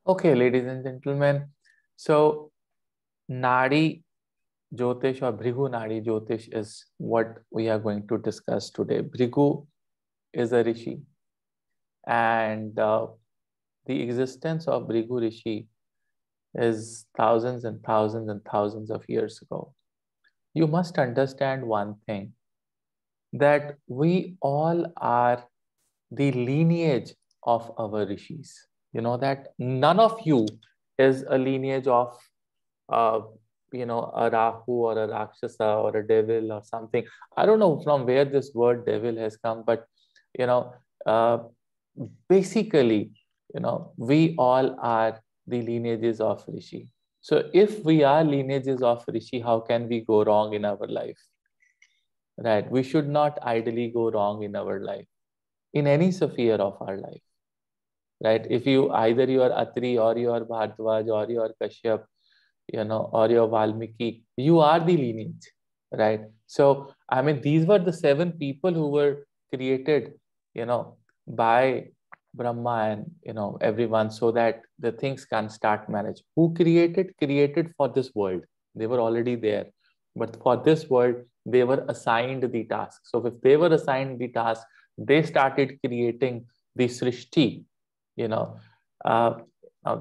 Okay, ladies and gentlemen. So, Nadi Jyotish or Bhrigu Nadi Jyotish is what we are going to discuss today. Bhrigu is a rishi, and the existence of Bhrigu Rishi is thousands and thousands and thousands of years ago. You must understand one thing, that we all are the lineage of our rishis. You know that none of you is a lineage of uh, a Rahu or a Rakshasa or a devil or something. I don't know from where this word devil has come, but you know, uh, basically, we all are the lineages of Rishi. So if we are lineages of Rishi, how can we go wrong in our life? Right? We should not idly go wrong in our life, in any sphere of our life. Right? If you either you are Atri or you are Bhardwaj or you are Kashyap, or your Valmiki, you are the lineage, right? So, I mean, these were the seven people who were created, by Brahma and, everyone, so that the things can start manage. Who created? Created for this world. They were already there. But for this world, they were assigned the task. So if they were assigned the task, they started creating the Srishti, you know, uh,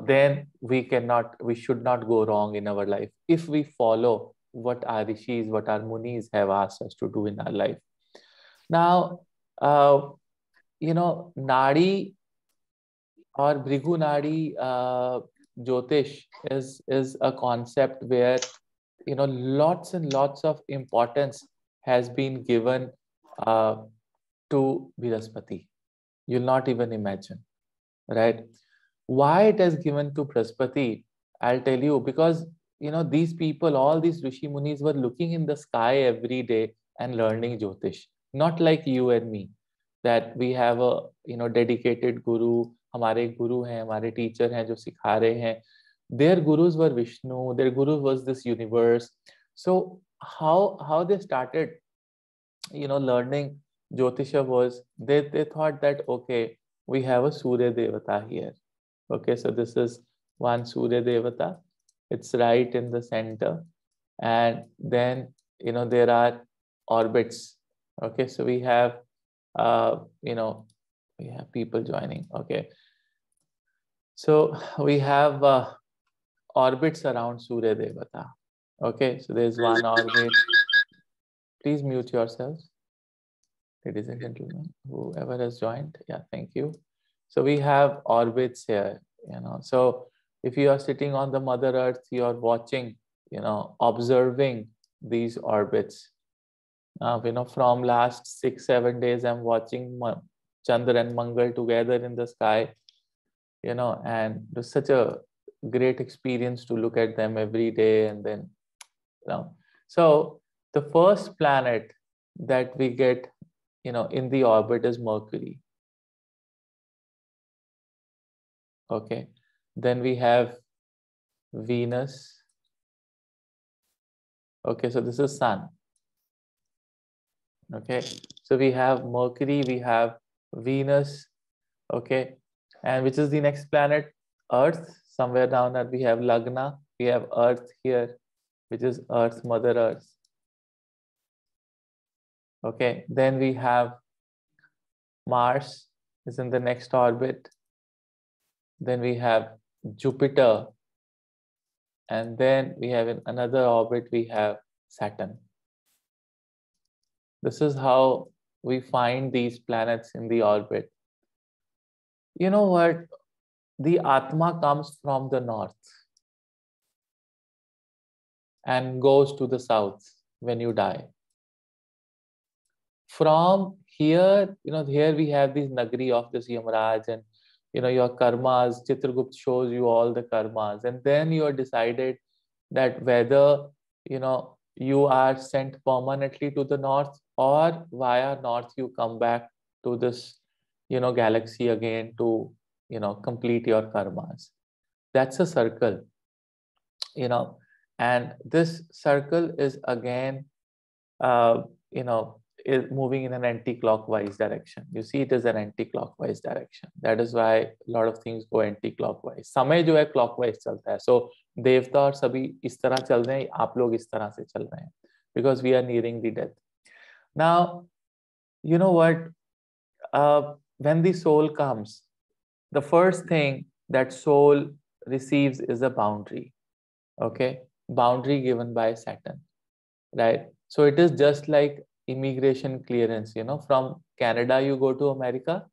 then we should not go wrong in our life if we follow what our rishis, what our munis have asked us to do in our life. Now, Nadi or Bhrigu Nadi Jyotish is a concept where lots and lots of importance has been given uh, to Brihaspati. You'll not even imagine, right? Why it is given to Brihaspati, I'll tell you, because these people, all these Rishi Munis were looking in the sky every day and learning Jyotish, not like you and me, that we have a dedicated guru, हमारे guru हैं, हमारे teacher हैं जो सिखा रहे हैं. Their gurus were Vishnu, their guru was this universe. So how they started learning Jyotisha was they thought that okay, we have a Surya Devata here. Okay, so this is one Surya Devata. It's right in the center. And then, there are orbits. Okay, so uh, you know, we have people joining. Okay, so we have orbits around Surya Devata. Okay, so there's one orbit. Please mute yourselves, ladies and gentlemen, whoever has joined. Yeah, thank you. So we have orbits here, So if you are sitting on the Mother Earth, you are watching, observing these orbits. From last 6-7 days, I'm watching Chandra and Mangal together in the sky, and it was such a great experience to look at them every day. And then, so the first planet that we get, in the orbit is Mercury. Okay. Then we have Venus. Okay, so this is Sun. Okay, so we have Mercury, we have Venus. Okay, and which is the next planet? Earth. Somewhere down there we have Lagna. We have Earth here, which is Earth, Mother Earth. Okay, then we have Mars is in the next orbit. Then we have Jupiter. And then we have in another orbit, we have Saturn. This is how we find these planets in the orbit. You know what? The Atma comes from the north and goes to the south when you die. From here, here we have this Nagri of this Yamaraj, and your karmas. Chitragupt shows you all the karmas, and then you are decided that whether you are sent permanently to the north, or via north you come back to this galaxy again to complete your karmas. That's a circle, and this circle is again uh, is moving in an anti-clockwise direction. You see, it is an anti-clockwise direction. That is why a lot of things go anti-clockwise. समय जो है clockwise चलता है. So देवता और सभी इस तरह चल रहे हैं, आप लोग इस तरह से चल रहे हैं, because we are nearing the death. Now, you know what? When the soul comes, the first thing that soul receives is a boundary. Okay, boundary given by Saturn, right? So it is just like immigration clearance. You know, from Canada you go to America.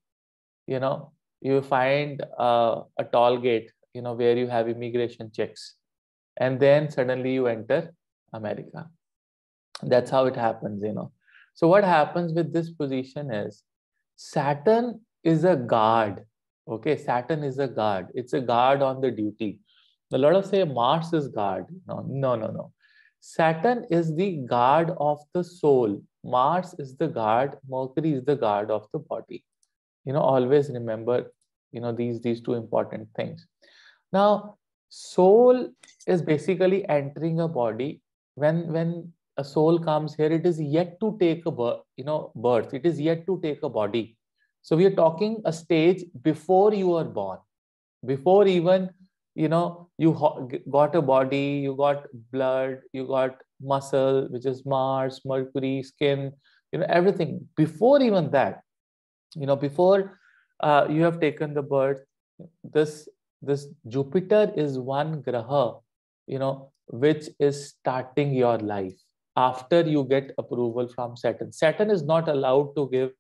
You know, you find a toll gate. You know, where you have immigration checks, and then suddenly you enter America. That's how it happens. You know. So what happens with this position is Saturn is a guard. Okay, Saturn is a guard. It's a guard on the duty. A lot of say Mars is guard. No, no, no, no. Saturn is the guard of the soul. Mars is the guard. Mercury is the guard of the body. You know, always remember, you know, these two important things. Now, soul is basically entering a body. When a soul comes here, it is yet to take a birth. It is yet to take a body. So we are talking a stage before you are born, before even you got a body, you got blood, you got muscle, which is Mars, Mercury, skin, everything. Before even that, before you have taken the birth, this Jupiter is one graha, which is starting your life after you get approval from Saturn. Saturn is not allowed to give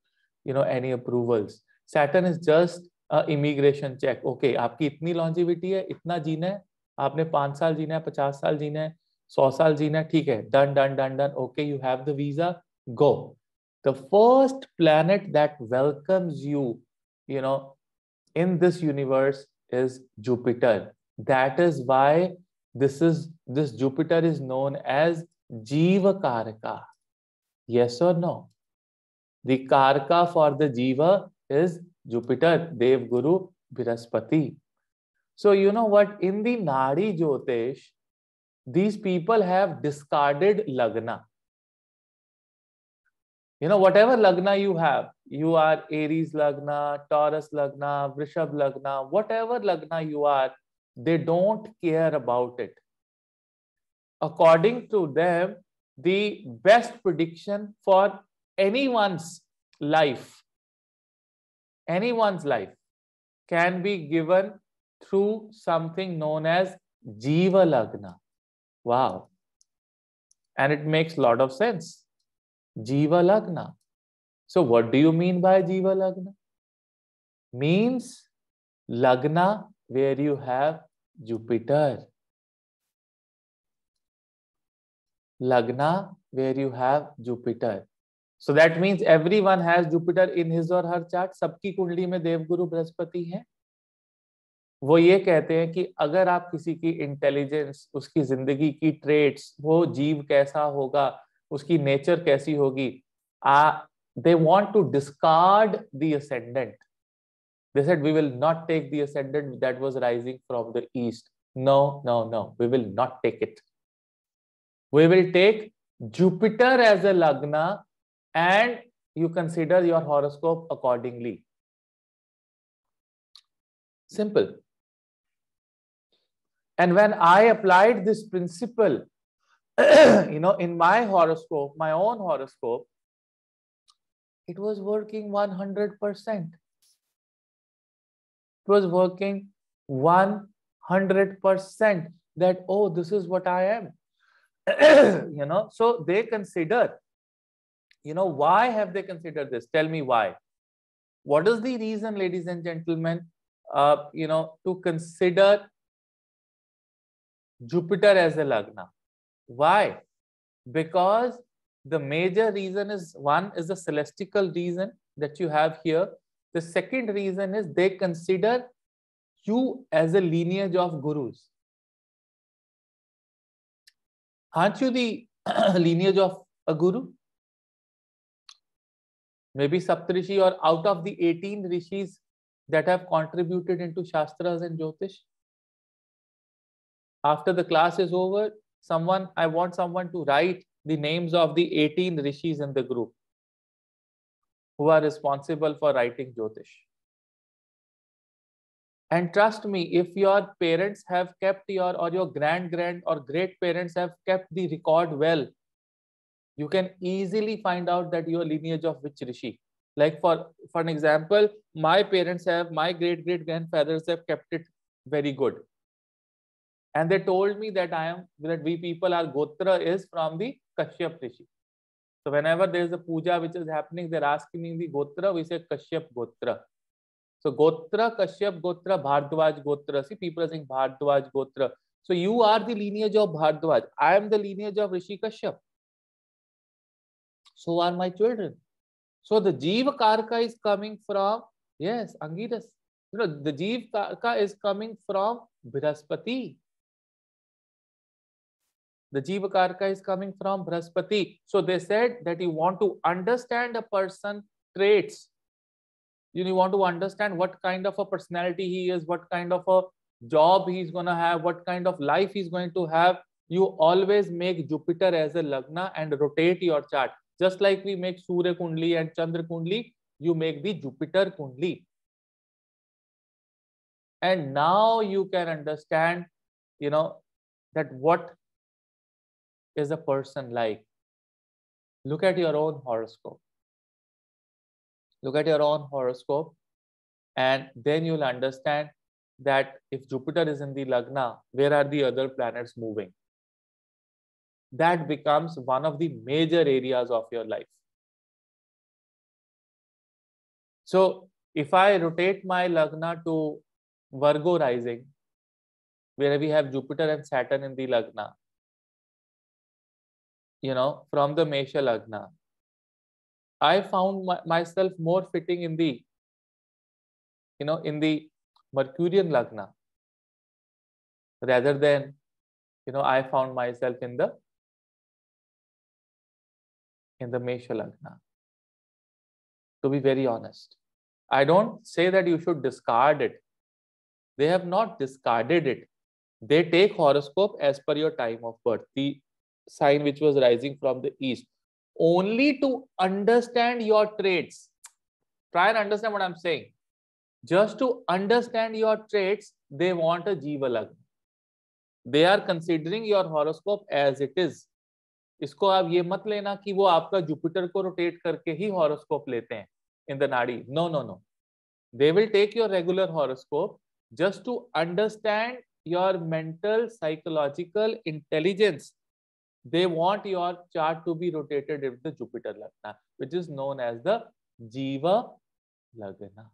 any approvals. Saturn is just immigration check. Okay, आपकी इतनी longevity है, इतना जीना है, आपने 5 साल जीना है, 50 साल जीना है, 100 साल जीना है, ठीक है, done done done done. Okay, you have the visa, go. The first planet that welcomes you in this universe is Jupiter. That is why this Jupiter is known as Jiva Karaka. Yes or no? The Karaka for the Jiva is Jupiter, Dev Guru, Brihaspati. So you know what? In the Nadi Jyotish, these people have discarded Lagna. Whatever Lagna you are Aries Lagna, Taurus Lagna, Vrishab Lagna, whatever Lagna you are, they don't care about it. According to them, the best prediction for anyone's life can be given through something known as Jiva Lagna. Wow. And it makes a lot of sense. Jiva Lagna. So what do you mean by Jiva Lagna? Means Lagna where you have Jupiter. Lagna where you have Jupiter. So that means everyone has Jupiter in his or her chart. सबकी कुंडली में देवगुरु बृहस्पति है. वो ये कहते हैं कि अगर आप किसी की इंटेलिजेंस, उसकी जिंदगी की ट्रेट्स, वो जीव कैसा होगा, उसकी नेचर कैसी होगी, they want to discard the ascendant. They said, we will not take the ascendant that was rising from the east. No, no, no. We will not take it. We will take Jupiter as a Lagna and you consider your horoscope accordingly. Simple. And when I applied this principle, in my horoscope, my own horoscope, it was working 100%. It was working 100% that, oh, this is what I am. So they consider, why have they considered this? Tell me why. What is the reason, ladies and gentlemen, to consider Jupiter as a Lagna? Why? Because the major reason is, one is the celestial reason that you have here. The second reason is they consider you as a lineage of gurus. Aren't you the lineage of a guru? Maybe Saptarishi, or out of the 18 rishis that have contributed into Shastras and Jyotish. After the class is over, I want someone to write the names of the 18 rishis in the group. who are responsible for writing Jyotish. And trust me, if your parents have kept or your grand or great parents have kept the record well, you can easily find out that your lineage of which rishi. Like for an example, my parents have, my great grandfathers have kept it very good. And they told me that that we people, our Gotra is from the Kashyap Rishi. So whenever there is a puja which is happening, they're asking me the Gotra, we say Kashyap Gotra. So Gotra, Kashyap Gotra, Bhardwaj Gotra. See, people are saying Bhardwaj Gotra. So you are the lineage of Bhardwaj. I am the lineage of Rishi Kashyap. So are my children. So the Jiva Karka is coming from, yes, Angiras. You know, the Jiva Karka is coming from Brihaspati. The Jiva Karka is coming from Brihaspati. So they said that you want to understand a person's traits. You want to understand what kind of a personality he is, what kind of a job he's going to have, what kind of life he's going to have. You always make Jupiter as a Lagna and rotate your chart. Just like we make Surya Kundli and Chandra Kundli, you make the Jupiter Kundli. And now you can understand, that what is a person like. Look at your own horoscope. Look at your own horoscope, and then you'll understand that if Jupiter is in the Lagna, where are the other planets moving? That becomes one of the major areas of your life. So if I rotate my Lagna to Virgo rising, where we have Jupiter and Saturn in the Lagna, from the Mesha Lagna, I found myself more fitting in the, in the Mercurian Lagna, rather than, I found myself in the Mesha Lagna. To be very honest, I don't say that you should discard it. They have not discarded it. They take horoscope as per your time of birth, the sign which was rising from the east, only to understand your traits. Try and understand what I'm saying. Just to understand your traits, they want a Jiva Lagna. They are considering your horoscope as it is. इसको आप ये मत लेना कि वो आपका Jupiter को rotate करके ही हॉरोस्कोप लेते हैं in the nadi. No. They will take your regular horoscope just to understand your mental, psychological intelligence. They want your chart to be rotated with the Jupiter Lagna, which is known as the Jiva Lagna.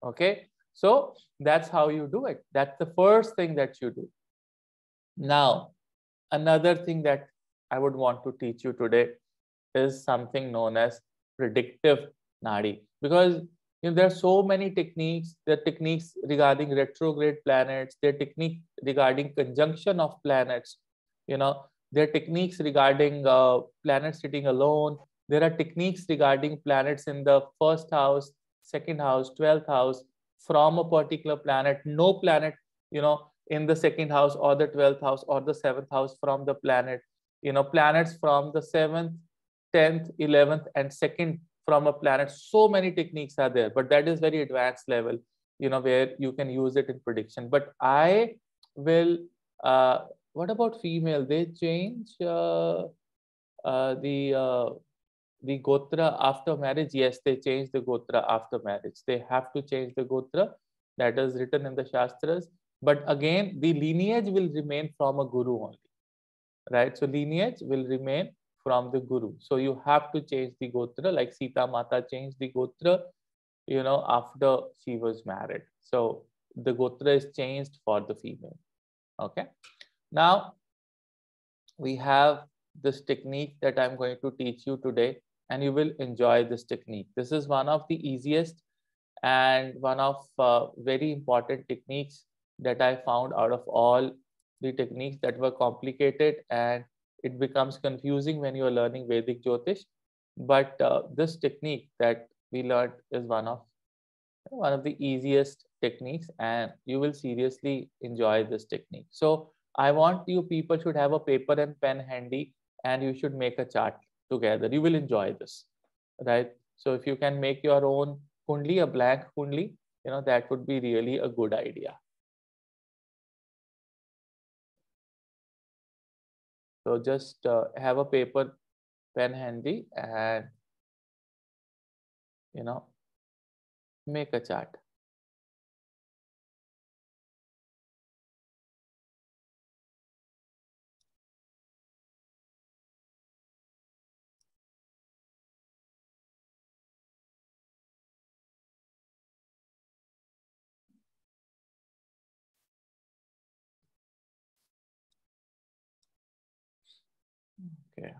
Okay, so that's how you do it. That's the first thing that you do. Now, another thing that I would want to teach you today is something known as predictive Nadi, because there are so many techniques. There are techniques regarding retrograde planets. There are techniques regarding conjunction of planets. There are techniques regarding planets sitting alone. There are techniques regarding planets in the first house, second house, 12th house from a particular planet. No planet, in the second house or the 12th house or the 7th house from the planet. Planets from the 7th, 10th, 11th, and 2nd from a planet. So many techniques are there, but that is very advanced level, where you can use it in prediction. But I will, what about female? They change the Gotra after marriage. Yes, they change the Gotra after marriage. They have to change the Gotra. That is written in the Shastras. But again, the lineage will remain from a Guru only, right? So lineage will remain from the Guru. So you have to change the Gotra, like Sita Mata changed the Gotra, after she was married. So the Gotra is changed for the female. Okay. Now we have this technique that I'm going to teach you today, and you will enjoy this technique. This is one of the easiest and one of very important techniques that I found out of all the techniques that were complicated, and it becomes confusing when you are learning Vedic Jyotish. But this technique that we learned is one of the easiest techniques, and you will seriously enjoy this technique. So I want you people should have a paper and pen handy, and you should make a chart together. You will enjoy this. right? So if you can make your own kundli, a blank kundli, that would be really a good idea. So just have a paper, pen handy, and make a chart. Okay.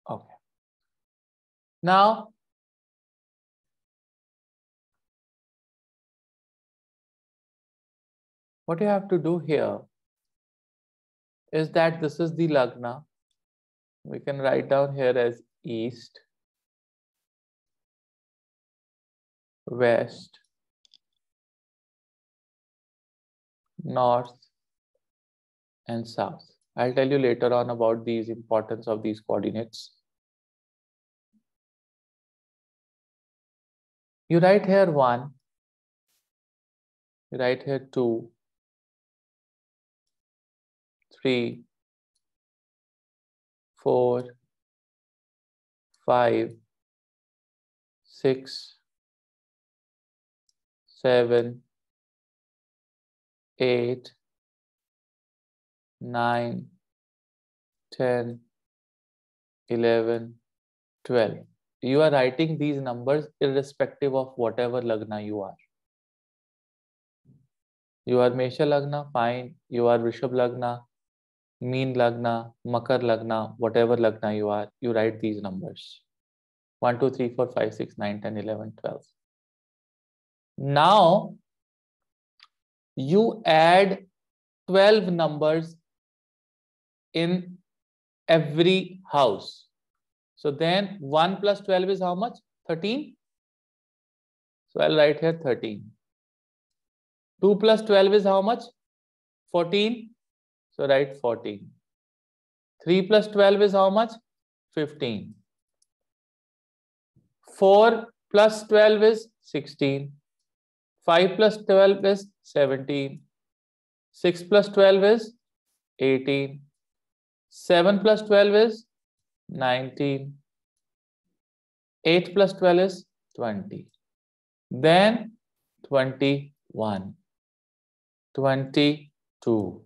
Okay. Now, what you have to do here is that this is the Lagna. We can write down here as east, west, north, and south. I'll tell you later on about these importance of these coordinates. You write here 1, you write here 2, 3, 4, 5, 6, 7, 8, 9, 10, 11, 12. You are writing these numbers irrespective of whatever Lagna you are. You are Mesha Lagna, fine. You are Rishabh Lagna, Meen Lagna, Makar Lagna, whatever Lagna you are, you write these numbers. 1, 2, 3, 4, 5, 6, 9, 10, 11, 12. Now, you add 12 numbers in every house. So then 1 plus 12 is how much? 13. So I'll write here 13. 2 plus 12 is how much? 14. So write 14. 3 plus 12 is how much? 15. 4 plus 12 is 16. 5 plus 12 is 17. 6 plus 12 is 18. 7 plus 12 is 19. 8 plus 12 is 20. Then 21, 22,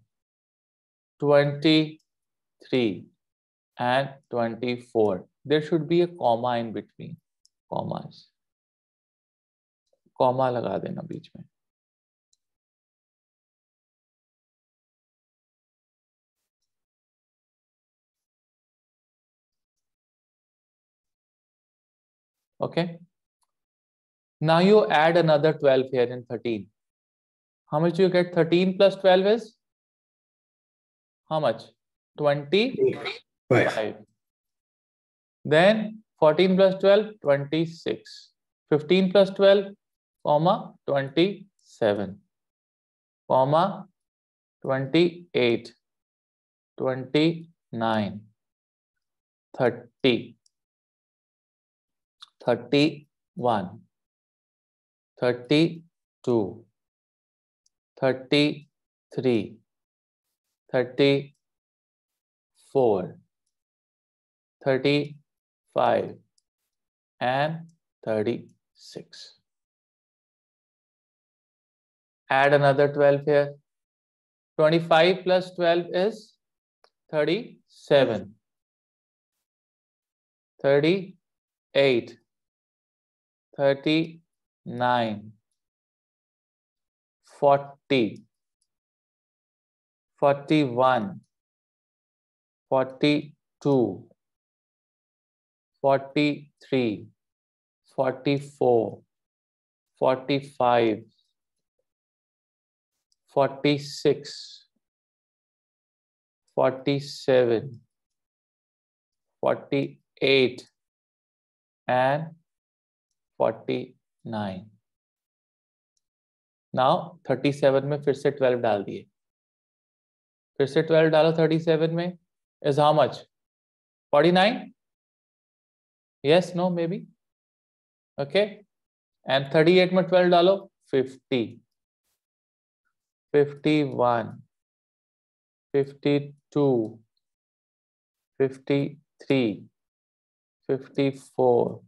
23, and 24. There should be a comma in between. Commas. Comma लगा देना बीच में. Okay. Now you add another 12 here in 13. How much do you get? 13 plus 12 is how much? 25. Then 14 plus 12, 26. 15 plus 12, comma, 27, comma, 28, 29, 30, 31, 32, 33, 34, 35, and 36. Add another 12 here. 25 plus 12 is 37. 38, 39, 40, 41, 42, 43, 44, 45, 46, 47, 48 and 49. Now 37 में फिर से 12 डाल दिए, फिर से 12 डालो 37 में, is how much? 49? Yes, no, maybe. Okay. And 38 में 12 डालो 50, 51, 52, 53, 54,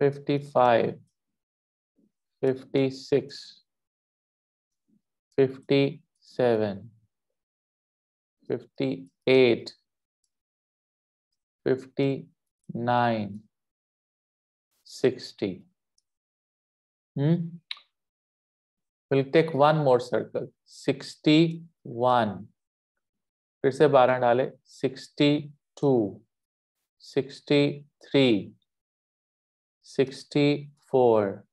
55, 56, 57, 58, 59, 60. We'll take one more circle. 61. फिर से 12 डाले. 62, 63, 64,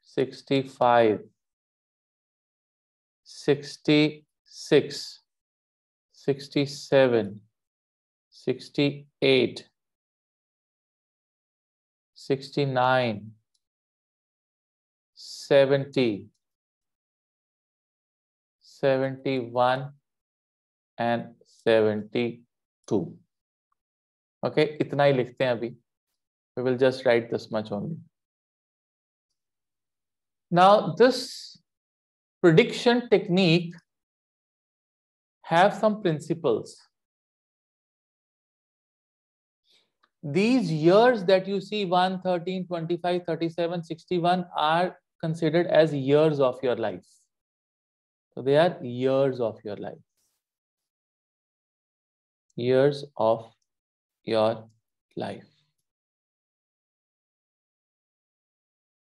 65, 66, 67, 68, 69, 70, 71 and 72. Okay, इतना ही लिखते हैं अभी. We will just write this much only. Now this prediction technique have some principles. These years that you see 1, 13, 25, 37, 61 are considered as years of your life. So they are years of your life. Years of your life.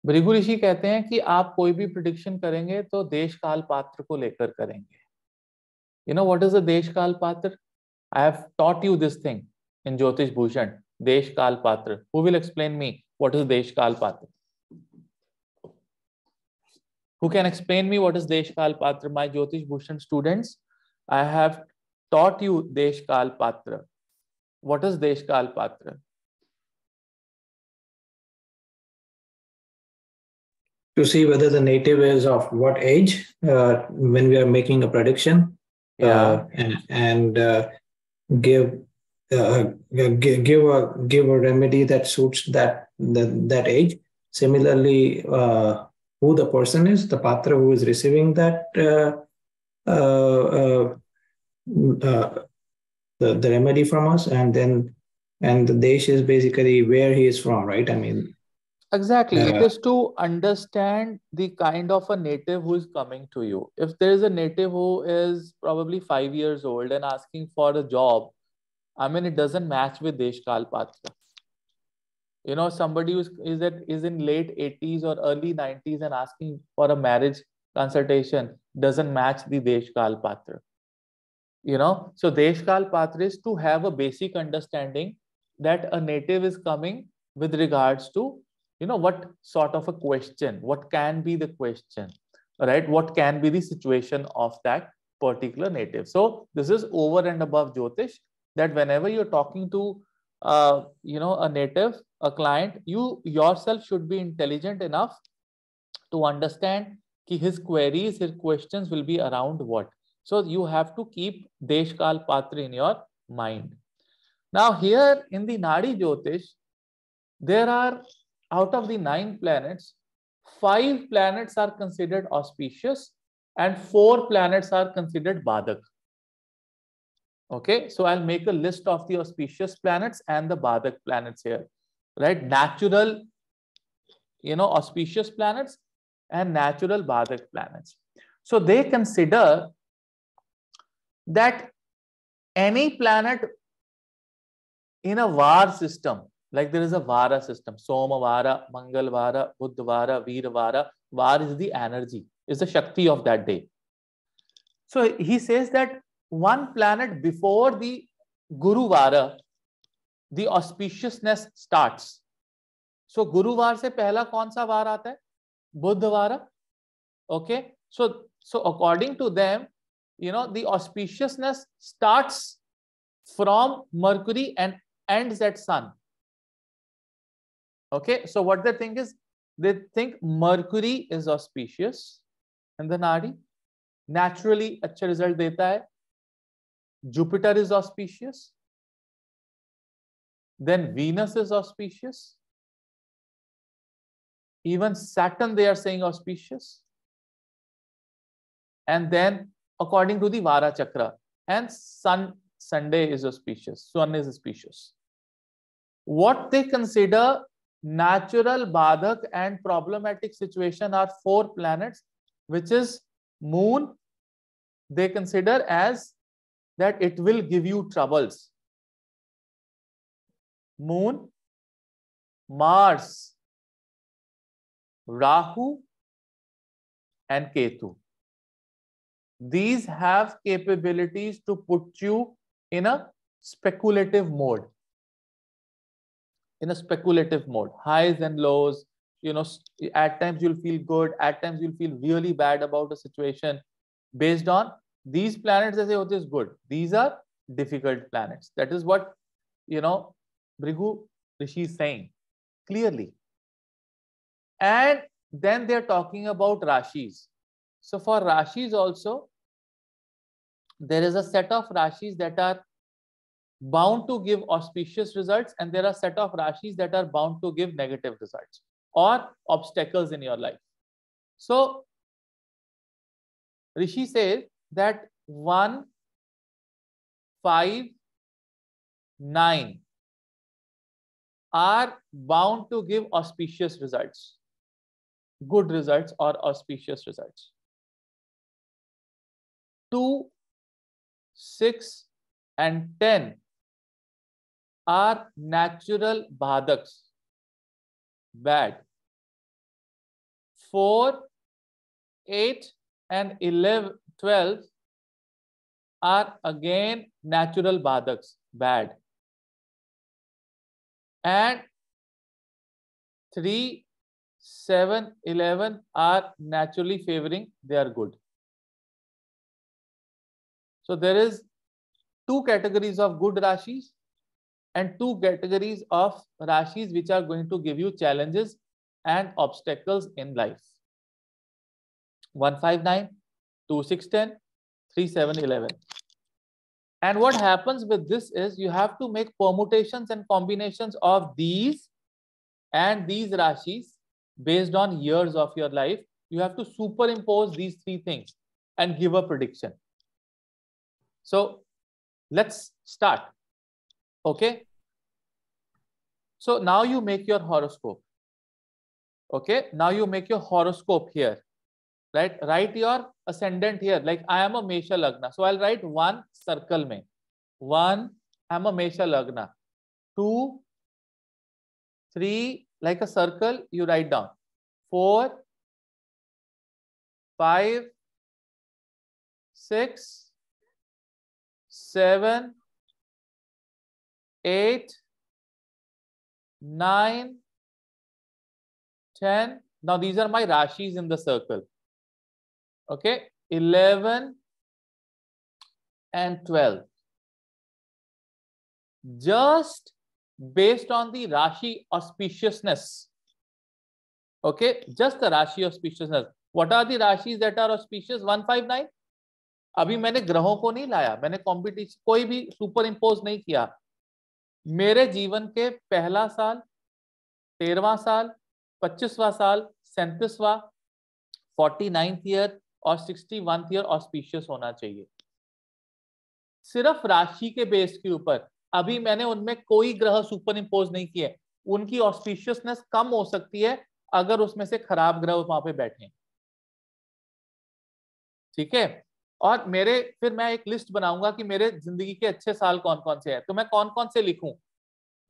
Bhrigu ऋषि कहते हैं कि आप कोई भी prediction करेंगे तो देश काल पात्र को लेकर करेंगे. You know what is a देश काल पात्र? I have taught you this thing in Jyotish Bhushan. देश काल पात्र. Who will explain me what is देश काल पात्र? Who can explain me what is देश काल पात्र? My Jyotish Bhushan students, I have taught you देश काल पात्र. What is देश काल पात्र? To see whether the native is of what age when we are making a prediction, and give a remedy that suits that age. Similarly, who the person is, the patra who is receiving that the remedy from us, and the desh is basically where he is from, right? I mean. Exactly. It is to understand the kind of a native who is coming to you. If there is a native who is probably 5 years old and asking for a job, I mean, it doesn't match with Desh Kal Patra. You know, somebody who is in late 80s or early 90s and asking for a marriage consultation doesn't match the Desh Kal Patra. You know, so Desh Kal Patra is to have a basic understanding that a native is coming with regards to, you know, what sort of a question, what can be the question, right? What can be the situation of that particular native. So this is over and above Jyotish, that whenever you're talking to, you know, a native, a client, you yourself should be intelligent enough to understand कि his queries, his questions will be around what. So you have to keep Desh Kal Patra in your mind. Now here in the Nadi Jyotish, there are, out of the 9 planets, 5 planets are considered auspicious and 4 planets are considered Badak. Okay, so I'll make a list of the auspicious planets and the Badak planets here, right? Natural, you know, auspicious planets and natural Badak planets. So they consider that any planet in a Var system, like there is a Vara system, Soma Vara, Mangal Vara, Buddha Vara, Veer Vara. Var is the energy, is the Shakti of that day. So he says that one planet before the Guru Vara, the auspiciousness starts. सो गुरुवार से पहला कौन सा वार आता है? बुधवार. Okay, so according to them, the auspiciousness starts from Mercury and ends at Sun. Okay, so what they think is, they think Mercury is auspicious in the nadi, naturally अच्छा result देता है. Jupiter is auspicious, then Venus is auspicious, even Saturn they are saying auspicious, and then according to the Vara Chakra, and Sunday is auspicious, Sun is auspicious. What they consider natural badhak and problematic situation are 4 planets, which is Moon. They consider as that it will give you troubles. Moon, Mars, Rahu, and Ketu. These have capabilities to put you in a speculative mode. In a speculative mode, highs and lows, at times you'll feel good, at times you'll feel really bad about a situation based on these planets. They say, oh, this is good. These are difficult planets. That is what, Bhrigu Rishi is saying clearly. And then they're talking about Rashis. So for Rashis also, there is a set of Rashis that are bound to give auspicious results, and there are a set of Rashis that are bound to give negative results or obstacles in your life. So Rishi says that 1, 5, 9 are bound to give auspicious results, good results or auspicious results. 2, 6, and 10 are natural badhaks, bad. 4, 8, and 11, 12 are again natural badhaks, bad. And 3, 7, 11 are naturally favoring, they are good. So there is 2 categories of good Rashis and 2 categories of Rashis which are going to give you challenges and obstacles in life. 1, 5, 9, 2, 6, 10, 3, 7, 11. And what happens with this is you have to make permutations and combinations of these and these Rashis based on years of your life. You have to superimpose these 3 things and give a prediction. So let's start. Okay. So now you make your horoscope. Okay. Now you make your horoscope here. Right? Write your ascendant here. Like I am a Mesha Lagna. So I'll write 1 circle mein. 1, I'm a Mesha Lagna. 2, 3, like a circle, you write down. 4, 5, 6, 7, 8, 9, 10. Now these are my Rashis in the circle. Okay, 11 and 12. Just based on the Rashi auspiciousness. Okay, just the Rashi auspiciousness. What are the Rashis that are auspicious? 1, 5, 9. अभी मैंने ग्रहों को नहीं लाया, मैंने competition कोई भी super impose नहीं किया. मेरे जीवन के पहला साल, 13वां साल, 25वां साल, 37वां, 49th ईयर और 61th ईयर ऑस्पिशियस होना चाहिए. सिर्फ राशि के बेस के ऊपर अभी मैंने उनमें कोई ग्रह सुपर इम्पोज नहीं किए. उनकी ऑस्पिशियसनेस कम हो सकती है अगर उसमें से खराब ग्रह वहां पे बैठे. ठीक है. और फिर मैं एक लिस्ट बनाऊंगा कि मेरे जिंदगी के अच्छे साल कौन कौन से हैं. तो मैं कौन कौन से लिखूं?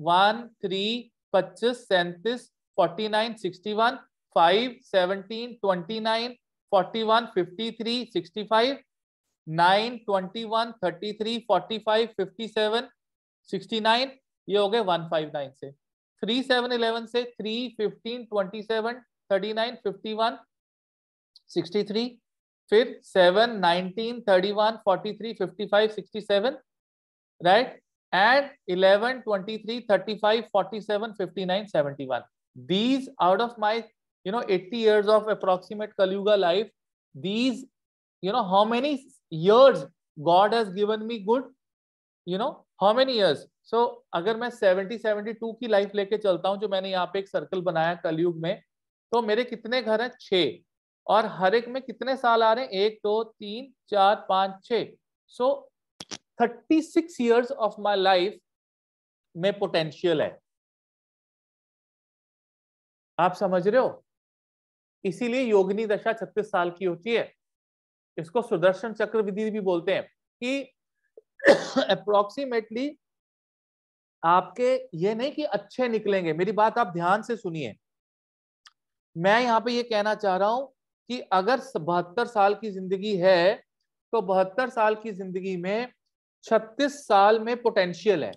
1, 3, 25, 37, 49, 61, 5, 17, 29, 41, 53, 65, 9, 21, 33, 45, 57, 69. ये हो गए 159 से. 3 7 11 से 3 15 27 39 51 63, फिर 7 19 31 43 55 67, right? And 11 23 35 47 59 71. These out of my 80 years of approximate Kali Yuga life, these how many years God has given me good, how many years. So अगर मैं 72 की लाइफ लेके चलता हूं, जो मैंने यहाँ पे एक सर्कल बनाया कलयुग में, तो मेरे कितने घर हैं? 6, और हर एक में कितने साल आ रहे हैं? 1 2 3 4 5 6। सो 36 years of my life में पोटेंशियल है। आप समझ रहे हो? इसीलिए योगिनी दशा 36 साल की होती है। इसको सुदर्शन चक्र विधि भी बोलते हैं कि अप्रोक्सीमेटली आपके ये नहीं कि अच्छे निकलेंगे, मेरी बात आप ध्यान से सुनिए। मैं यहां पे ये कहना चाह रहा हूं कि अगर 72 साल की जिंदगी है, तो 72 साल की जिंदगी में 36 साल में पोटेंशियल है।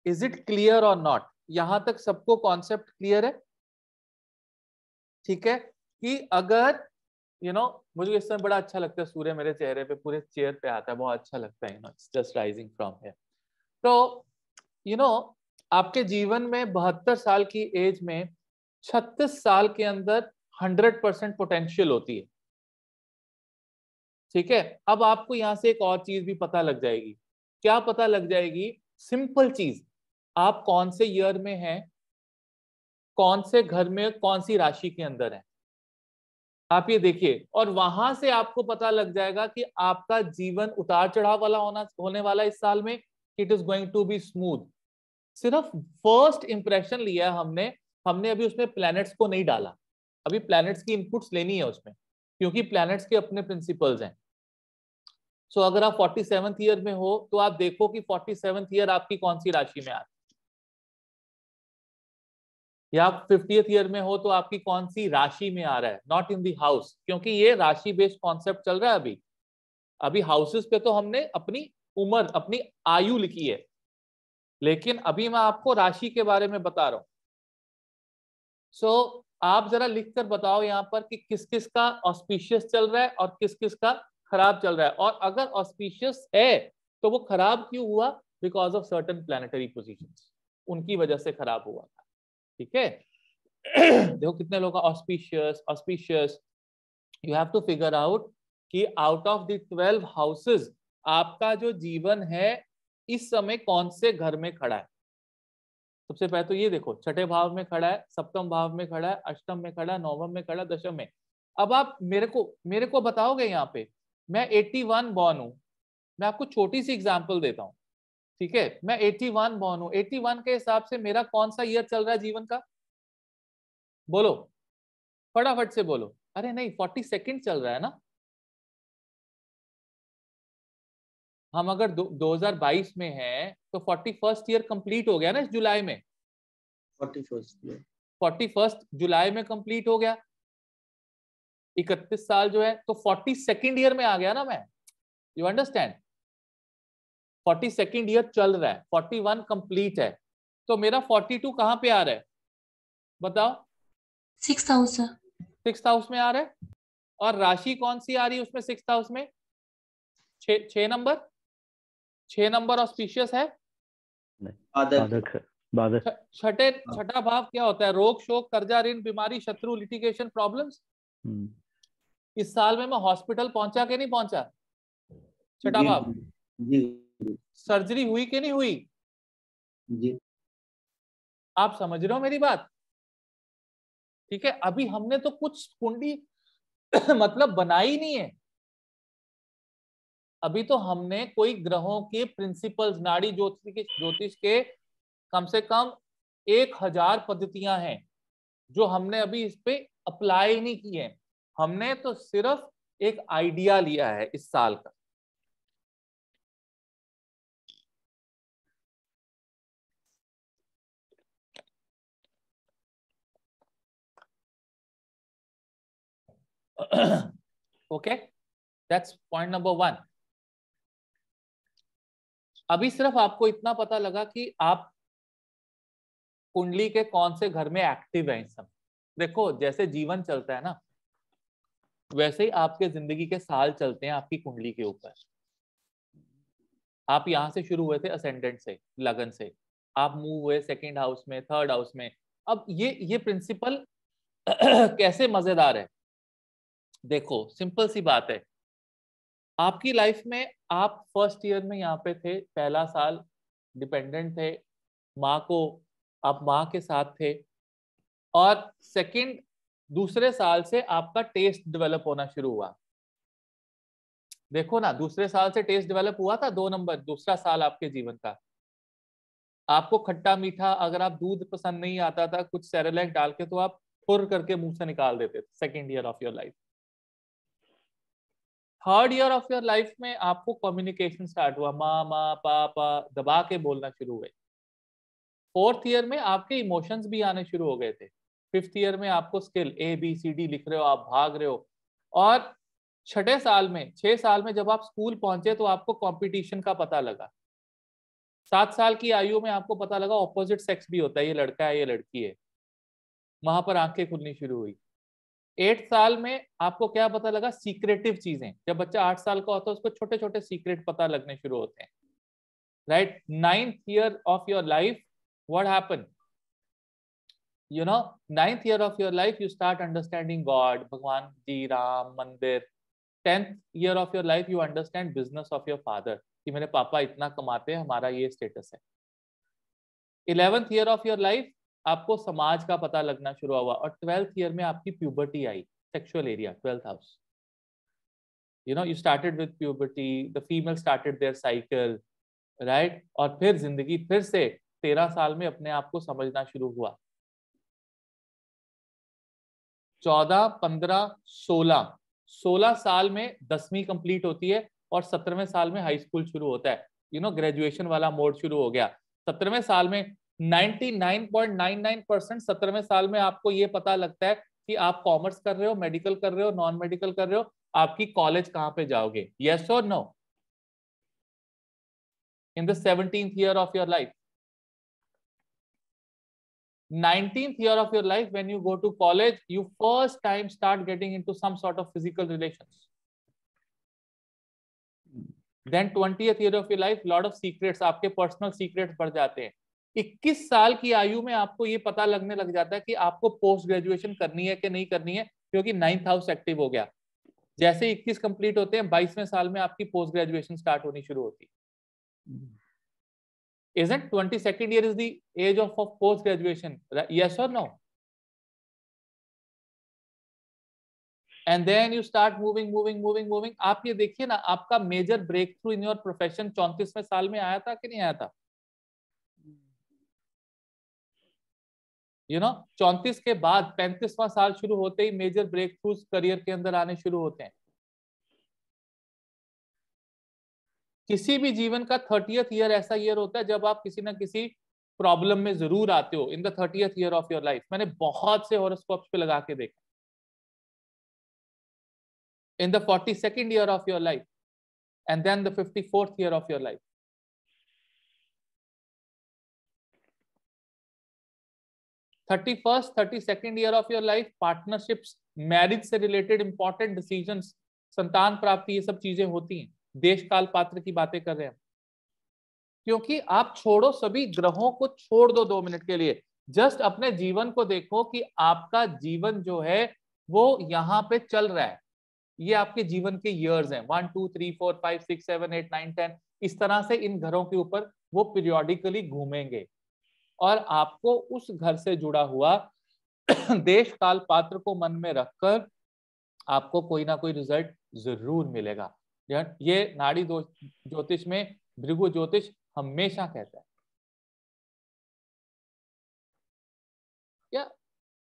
इज इट क्लियर और नॉट? यहां तक सबको कॉन्सेप्ट क्लियर है? ठीक है, कि अगर मुझे इस समय बड़ा अच्छा लगता है, सूर्य मेरे चेहरे पे, पूरे चेयर पे आता है, बहुत अच्छा लगता है, it's just rising from here. तो आपके जीवन में 72 साल की एज में 36 साल के अंदर 100% पोटेंशियल होती है। ठीक है, अब आपको यहां से एक और चीज भी पता लग जाएगी। क्या पता लग जाएगी? सिंपल चीज, आप कौन से ईयर में हैं, कौन से घर में, कौन सी राशि के अंदर है, आप ये देखिए, और वहां से आपको पता लग जाएगा कि आपका जीवन उतार चढ़ाव वाला होने वाला इस साल में, it is going to be smooth. सिर्फ फर्स्ट इंप्रेशन लिया हमने हमने अभी उसमें प्लैनेट्स को नहीं डाला, अभी प्लैनेट्स की इनपुट्स लेनी है उसमें, क्योंकि प्लैनेट्स के अपने प्रिंसिपल्स हैं। सो अगर आप 47th ईयर में हो, तो आप देखो कि 47th ईयर आपकी कौन सी राशि में आ रही है, या आप 50th ईयर में हो तो आपकी कौन सी राशि में आ रहा है, नॉट इन दी हाउस, क्योंकि ये राशि बेस्ड कॉन्सेप्ट चल रहा है अभी हाउसेस पे तो हमने अपनी उम्र, अपनी आयु लिखी है, लेकिन अभी मैं आपको राशि के बारे में बता रहा हूं। सो आप जरा लिख कर बताओ यहां पर कि किस किस का ऑस्पिशियस चल रहा है और किस किस का खराब चल रहा है, और अगर ऑस्पिशियस है तो वो खराब क्यों हुआ? Because of certain planetary positions, उनकी वजह से खराब हुआ था। ठीक है, देखो कितने लोग auspicious auspicious. You have to figure out कि आउट ऑफ द 12 हाउसेस आपका जो जीवन है इस समय कौन से घर में खड़ा है। सबसे पहले तो ये देखो, छठे भाव में खड़ा है, सप्तम भाव में खड़ा है, अष्टम में खड़ा है, नवम में खड़ा है, दशम में। अब आप मेरे को बताओगे यहाँ पे, मैं 81 बॉर्न हूं, मैं आपको छोटी सी एग्जांपल देता हूँ। ठीक है, मैं 81 बॉर्न हूँ, 81 के हिसाब से मेरा कौन सा ईयर चल रहा है जीवन का? बोलो, फटाफट से बोलो। अरे नहीं, 42nd चल रहा है ना। हम अगर 2022 में हैं तो 41st ईयर कंप्लीट हो गया ना इस जुलाई में। 41st जुलाई में कंप्लीट हो गया, 31 साल जो है, तो 42nd ईयर में आ गया ना मैं। You understand? 42nd ईयर चल रहा है, 41 कंप्लीट है, तो मेरा 42 कहां पे आ रहा है बताओ? 6th house. 6th हाउस में आ रहा है, और राशि कौन सी आ रही है उसमें 6th हाउस में? 6 नंबर। 6 नंबर ऑस्पिशियस है? बाधक। छठा भाव क्या होता है? रोग, शोक, कर्जा, ऋण, बीमारी, शत्रु, लिटिगेशन, प्रॉब्लम्स। इस साल में मैं हॉस्पिटल पहुंचा कि नहीं पहुंचा? छठा भाव। जी। सर्जरी हुई कि नहीं हुई? जी। आप समझ रहे हो मेरी बात? ठीक है, अभी हमने तो कुछ कुंडली मतलब बनाई नहीं है, अभी तो हमने कोई ग्रहों के प्रिंसिपल्स, नाड़ी ज्योतिष के कम से कम 1000 पद्धतियां हैं जो हमने अभी इस पे अप्लाई नहीं की है। हमने तो सिर्फ एक आइडिया लिया है इस साल का। Okay, that's point number 1. अभी सिर्फ आपको इतना पता लगा कि आप कुंडली के कौन से घर में एक्टिव है इस समय। देखो जैसे जीवन चलता है ना, वैसे ही आपके जिंदगी के साल चलते हैं आपकी कुंडली के ऊपर। आप यहां से शुरू हुए थे असेंडेंट से, लगन से, आप मूव हुए सेकंड हाउस में, थर्ड हाउस में। अब ये प्रिंसिपल कैसे मजेदार है, देखो सिंपल सी बात है। आपकी लाइफ में आप फर्स्ट ईयर में यहाँ पे थे, पहला साल डिपेंडेंट थे, माँ को, आप माँ के साथ थे। और सेकंड, दूसरे साल से आपका टेस्ट डेवलप होना शुरू हुआ। देखो ना, दूसरे साल से टेस्ट डेवलप हुआ था, 2 नंबर, दूसरा साल आपके जीवन का। आपको खट्टा मीठा, अगर आप दूध पसंद नहीं आता था, कुछ सेरेलैक डाल के, तो आप फुर करके मुंह से निकाल देते थे। Second year of your life. Third year of your life में आपको कम्युनिकेशन स्टार्ट हुआ, माँ माँ पापा दबा के बोलना शुरू हुए। फोर्थ ईयर में आपके इमोशंस भी आने शुरू हो गए थे। फिफ्थ ईयर में आपको स्किल ABCD लिख रहे हो, आप भाग रहे हो। और छठे साल में, 6 साल में जब आप स्कूल पहुंचे तो आपको कंपटीशन का पता लगा। 7 साल की आयु में आपको पता लगा ऑपोजिट सेक्स भी होता है, ये लड़का है ये लड़की है। वहां पर आंखें खुलनी शुरू हुई। 8 साल में आपको क्या पता लगा, सीक्रेटिव चीजें। जब बच्चा 8 साल का होता है उसको छोटे छोटे सीक्रेट पता लगने शुरू होते हैं, right. 9th year of your life, what happen, you know, 9th year of your life you start understanding God, भगवान जी, राम मंदिर। 10th year of your life you understand business of your father, कि मेरे पापा इतना कमाते हैं, हमारा ये स्टेटस है। 11th year of your life आपको समाज का पता लगना शुरू हुआ। और 12th year में आपकी puberty I, sexual area, 12th house. you know, you started with puberty, the female started their cycle, right? और फिर जिंदगी फिर से 13 साल में अपने आप को समझना शुरू हुआ। 14, 15, 16 साल में 10वीं कंप्लीट होती है और 17वें साल में हाई स्कूल शुरू होता है। ग्रेजुएशन वाला मोड शुरू हो गया। 17वें साल में 99.99% 17वें साल में आपको ये पता लगता है कि आप कॉमर्स कर रहे हो, मेडिकल कर रहे हो, नॉन मेडिकल कर रहे हो, आपकी कॉलेज कहां पे जाओगे, यस और no. In the 17th year of your life, 19th year of your life, when you go to college, you first time start getting into some sort of physical relations. Then 20th year of your life, lot of secrets, आपके personal secrets बढ़ जाते हैं। 21 साल की आयु में आपको ये पता लगने लग जाता है कि आपको पोस्ट ग्रेजुएशन करनी है कि नहीं करनी है, क्योंकि 9th हाउस एक्टिव हो गया। जैसे 21 कंप्लीट होते हैं, 22वें साल में आपकी पोस्ट ग्रेजुएशन स्टार्ट होनी शुरू होती है। Isn't 22nd year is the age of post graduation, yes or no? And then you start moving. आप ये देखिए ना, आपका major breakthrough in your profession 34वें साल में आया था कि नहीं आया था? 34 के बाद 35वां साल शुरू होते ही मेजर ब्रेक थ्रू करियर के अंदर आने शुरू होते हैं। किसी भी जीवन का 30th ईयर ऐसा ईयर होता है जब आप किसी ना किसी प्रॉब्लम में जरूर आते हो। In the 30th year of your life, मैंने बहुत से हॉरोस्कोप्स पे लगा के देखा। In the 42nd year of your life, and then the 54th year of your life. 31st 32nd year of your life, partnerships, marriage से related important decisions, संतान प्राप्ति, ये सब चीजें होती हैं। देश काल पात्र की बातें कर रहे हैं, क्योंकि आप छोड़ो सभी ग्रहों को, छोड़ दो 2 मिनट के लिए, जस्ट अपने जीवन को देखो कि आपका जीवन जो है वो यहाँ पे चल रहा है। ये आपके जीवन के ईयर्स हैं, 1 2 3 4 5 6 7 8 9 10, इस तरह से इन घरों के ऊपर वो पीरियोडिकली घूमेंगे और आपको उस घर से जुड़ा हुआ देश काल पात्र को मन में रखकर आपको कोई ना कोई रिजल्ट जरूर मिलेगा। ये नाड़ी ज्योतिष में भृगु ज्योतिष हमेशा कहता है। या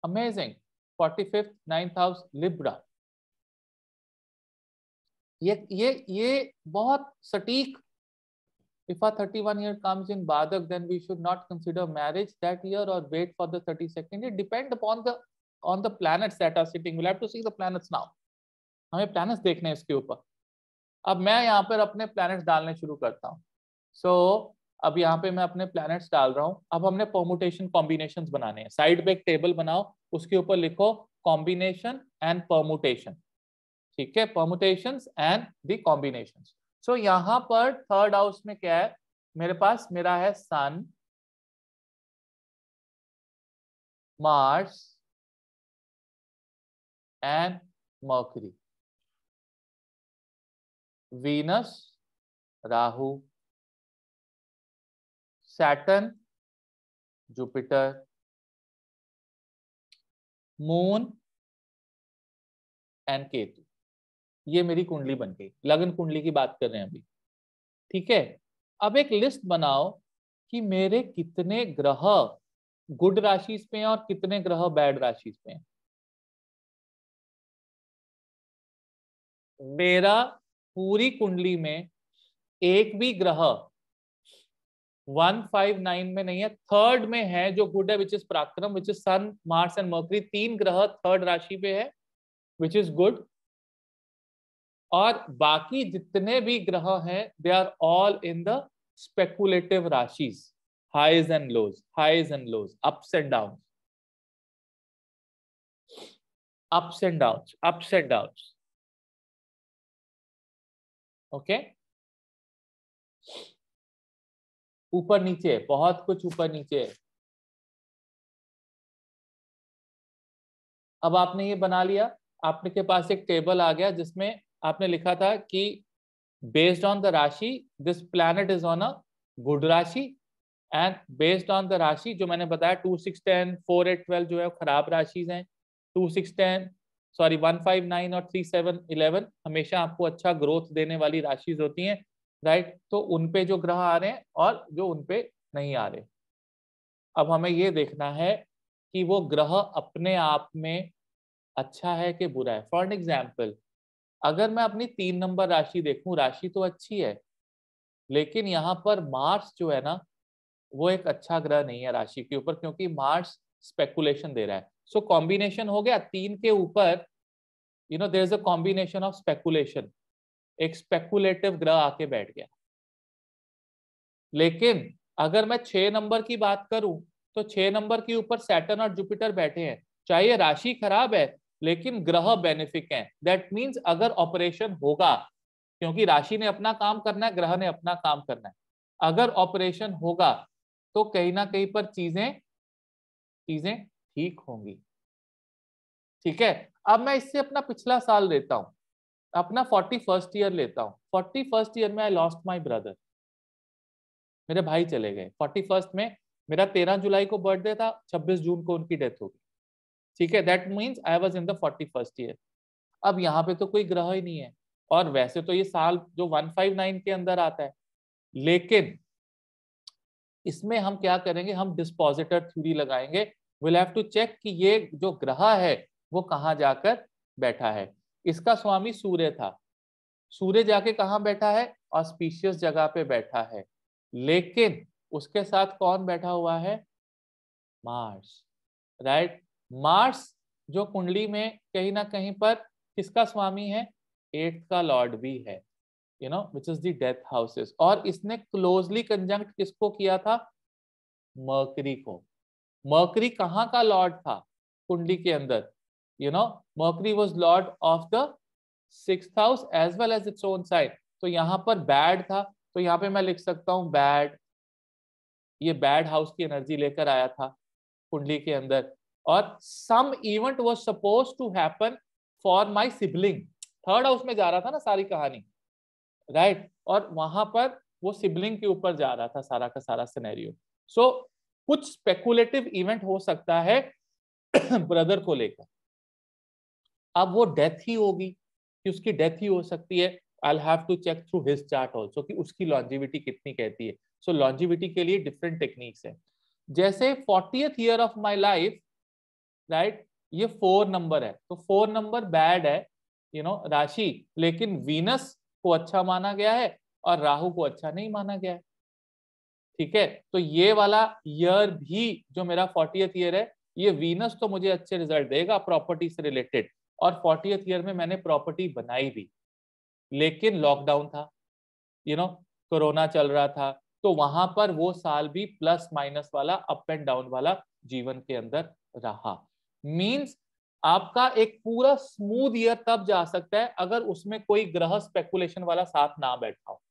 amazing. 45th 9th house Libra, ये बहुत सटीक। If a 31 year comes in Badak, then we should not consider marriage that year or wait for the 32nd. It depends upon the planets that are sitting. We'll have to see the planets now. हमें planets देखने हैं इसके ऊपर। अब मैं यहाँ पर अपने planets डालने शुरू करता हूँ। सो अब यहाँ पे मैं अपने प्लैनेट्स डाल रहा हूँ। अब हमने परमुटेशन कॉम्बिनेशंस बनाने हैं। साइड पे एक टेबल बनाओ, उसके ऊपर लिखो कॉम्बिनेशन एंड परमुटेशन। ठीक है, परमुटेशंस एंड द कॉम्बिनेशंस। सो यहाँ पर थर्ड हाउस में क्या है मेरे पास? मेरा है Sun, Mars and Mercury, Venus, Rahu, Saturn, Jupiter, Moon and Ketu. ये मेरी कुंडली बन गई। लगन कुंडली की बात कर रहे हैं अभी। ठीक है, अब एक लिस्ट बनाओ कि मेरे कितने ग्रह गुड राशि पे हैं और कितने ग्रह बैड राशि पे हैं। मेरा पूरी कुंडली में एक भी ग्रह 159 में नहीं है, थर्ड में है जो गुड है, विच इज पराक्रम, which is sun, Mars and Mercury. 3 ग्रह थर्ड राशि पे है, विच इज गुड। और बाकी जितने भी ग्रह हैं they are all in the speculative राशिज, highs and lows, highs and lows, ups and down, ups and down, ups and down. Okay, ऊपर नीचे, बहुत कुछ ऊपर नीचे। अब आपने ये बना लिया, आपने के पास एक टेबल आ गया जिसमें आपने लिखा था कि बेस्ड ऑन द राशि this planet is on a good राशि, एंड बेस्ड ऑन द राशि जो मैंने बताया 2, 6, 10, 4, 8, 12 जो है खराब राशि हैं। 2, 6, 10 सॉरी 1, 5, 9 और 3, 7, 11 हमेशा आपको अच्छा ग्रोथ देने वाली राशि होती हैं, राइट। तो उनपे जो ग्रह आ रहे हैं और जो उनपे नहीं आ रहे। अब हमें ये देखना है कि वो ग्रह अपने आप में अच्छा है कि बुरा है। फॉर एन एग्जाम्पल, अगर मैं अपनी 3 नंबर राशि देखूं, राशि तो अच्छी है, लेकिन यहाँ पर मार्स जो है ना वो एक अच्छा ग्रह नहीं है राशि के ऊपर, क्योंकि मार्स स्पेकुलेशन दे रहा है। सो कॉम्बिनेशन हो गया 3 के ऊपर, there is a combination of speculation, एक स्पेकुलेटिव ग्रह आके बैठ गया। लेकिन अगर मैं 6 नंबर की बात करूं तो 6 नंबर के ऊपर सैटर्न और जुपिटर बैठे हैं। चाहे राशि खराब है लेकिन ग्रह बेनिफिक हैं। दैट मींस अगर ऑपरेशन होगा, क्योंकि राशि ने अपना काम करना है, ग्रह ने अपना काम करना है, अगर ऑपरेशन होगा तो कहीं ना कहीं पर चीजें चीजें ठीक होंगी। ठीक है, अब मैं इससे अपना पिछला साल लेता हूं, अपना 41st ईयर लेता हूं। 41st ईयर में आई लॉस्ट माई ब्रदर, मेरे भाई चले गए 41st में। मेरा 13 जुलाई को बर्थडे था, 26 जून को उनकी डेथ हो गई। ठीक है, that means I was in the 41st year. अब यहाँ पे तो कोई ग्रह ही नहीं है, और वैसे तो ये साल जो 159 के अंदर आता है, लेकिन इसमें हम क्या करेंगे, हम डिस्पोजिटर थ्योरी लगाएंगे। विल हैव टू चेक कि ये जो ग्रह है वो कहाँ जाकर बैठा है। इसका स्वामी सूर्य था, सूर्य जाके कहाँ बैठा है? ऑस्पिशियस जगह पे बैठा है। लेकिन उसके साथ कौन बैठा हुआ है? Mars, right. मार्स जो कुंडली में कहीं ना कहीं पर किसका स्वामी है? 8th का लॉर्ड भी है, which is the death houses. और इसने क्लोजली कंजंक्ट किसको किया था? मर्करी को। मर्करी कहाँ का लॉर्ड था कुंडली के अंदर? Mercury was lord of the 6th house as well as its own side. तो यहाँ पर बैड था, तो यहाँ पे मैं लिख सकता हूँ बैड। ये बैड हाउस की एनर्जी लेकर आया था कुंडली के अंदर। और some event was suppose to happen for my sibling. Third house में जा रहा था ना सारी कहानी, राइट। और वहां पर वो सिबलिंग के ऊपर जा रहा था सारा का सारा सिनेरियो। सो कुछ स्पेकुलेटिव इवेंट हो सकता है ब्रदर को लेकर। अब वो डेथ ही होगी कि उसकी डेथ ही हो सकती है। I have to check through his chart also कि उसकी लॉन्जिविटी कितनी कहती है। सो लॉन्जिविटी के लिए डिफरेंट टेक्निक्स है। जैसे 40th year of my life, right, ये 4 नंबर है, तो 4 नंबर बैड है, राशि, लेकिन वीनस को अच्छा माना गया है और राहु को अच्छा नहीं माना गया है। ठीक है, तो ये वाला ईयर भी जो मेरा 40th ईयर है, ये वीनस तो मुझे अच्छे रिजल्ट देगा प्रॉपर्टी से रिलेटेड, और 40th ईयर में मैंने प्रॉपर्टी बनाई भी। लेकिन लॉकडाउन था, कोरोना चल रहा था, तो वहां पर वो साल भी प्लस माइनस वाला, अप एंड डाउन वाला जीवन के अंदर रहा। मींस आपका एक पूरा स्मूथ ईयर तब जा सकता है अगर उसमें कोई ग्रह स्पेकुलेशन वाला साथ ना बैठा हो,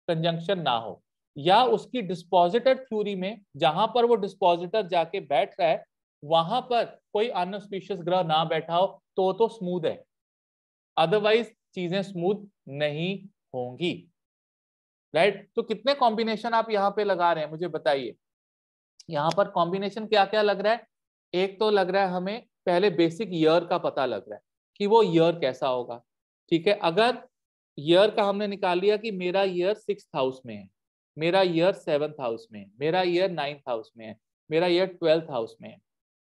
कंजंक्शन ना हो, या उसकी डिस्पोजिटर थ्योरी में जहां पर वो डिस्पोजिटर जाके बैठ रहा है वहां पर कोई अनऑस्पिशियस ग्रह ना बैठा हो तो स्मूथ है, अदरवाइज चीजें स्मूथ नहीं होंगी। राइट? तो कितने कॉम्बिनेशन आप यहाँ पे लगा रहे हैं मुझे बताइए। यहाँ पर कॉम्बिनेशन क्या क्या लग रहा है? एक तो लग रहा है हमें पहले बेसिक ईयर का पता लग रहा है कि वो ईयर कैसा होगा। ठीक है, अगर ईयर का हमने निकाल लिया कि मेरा ईयर 6th हाउस में है, मेरा ईयर 7th हाउस में है, मेरा ईयर 9th हाउस में है, मेरा ईयर 12th हाउस में है।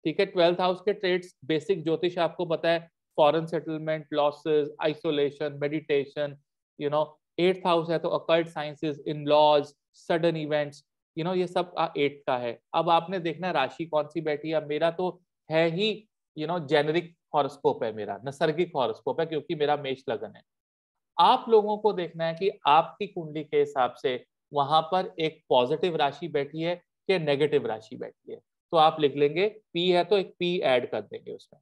ठीक है, 12th हाउस के ट्रेड्स बेसिक ज्योतिष आपको पता है, foreign settlement, losses, isolation, meditation, 8th house है तो occult sciences, in laws, sudden events, ये सब 8th का है। अब आपने देखना राशि कौन सी बैठी है। अब मेरा तो है ही जेनरिक हॉरोस्कोप है, मेरा नैसर्गिक हॉरोस्कोप है क्योंकि मेरा मेष लगन है। आप लोगों को देखना है कि आपकी कुंडली के हिसाब से वहां पर एक पॉजिटिव राशि बैठी है कि नेगेटिव राशि बैठी है। तो आप लिख लेंगे पी है तो एक पी ऐड कर देंगे उसमें।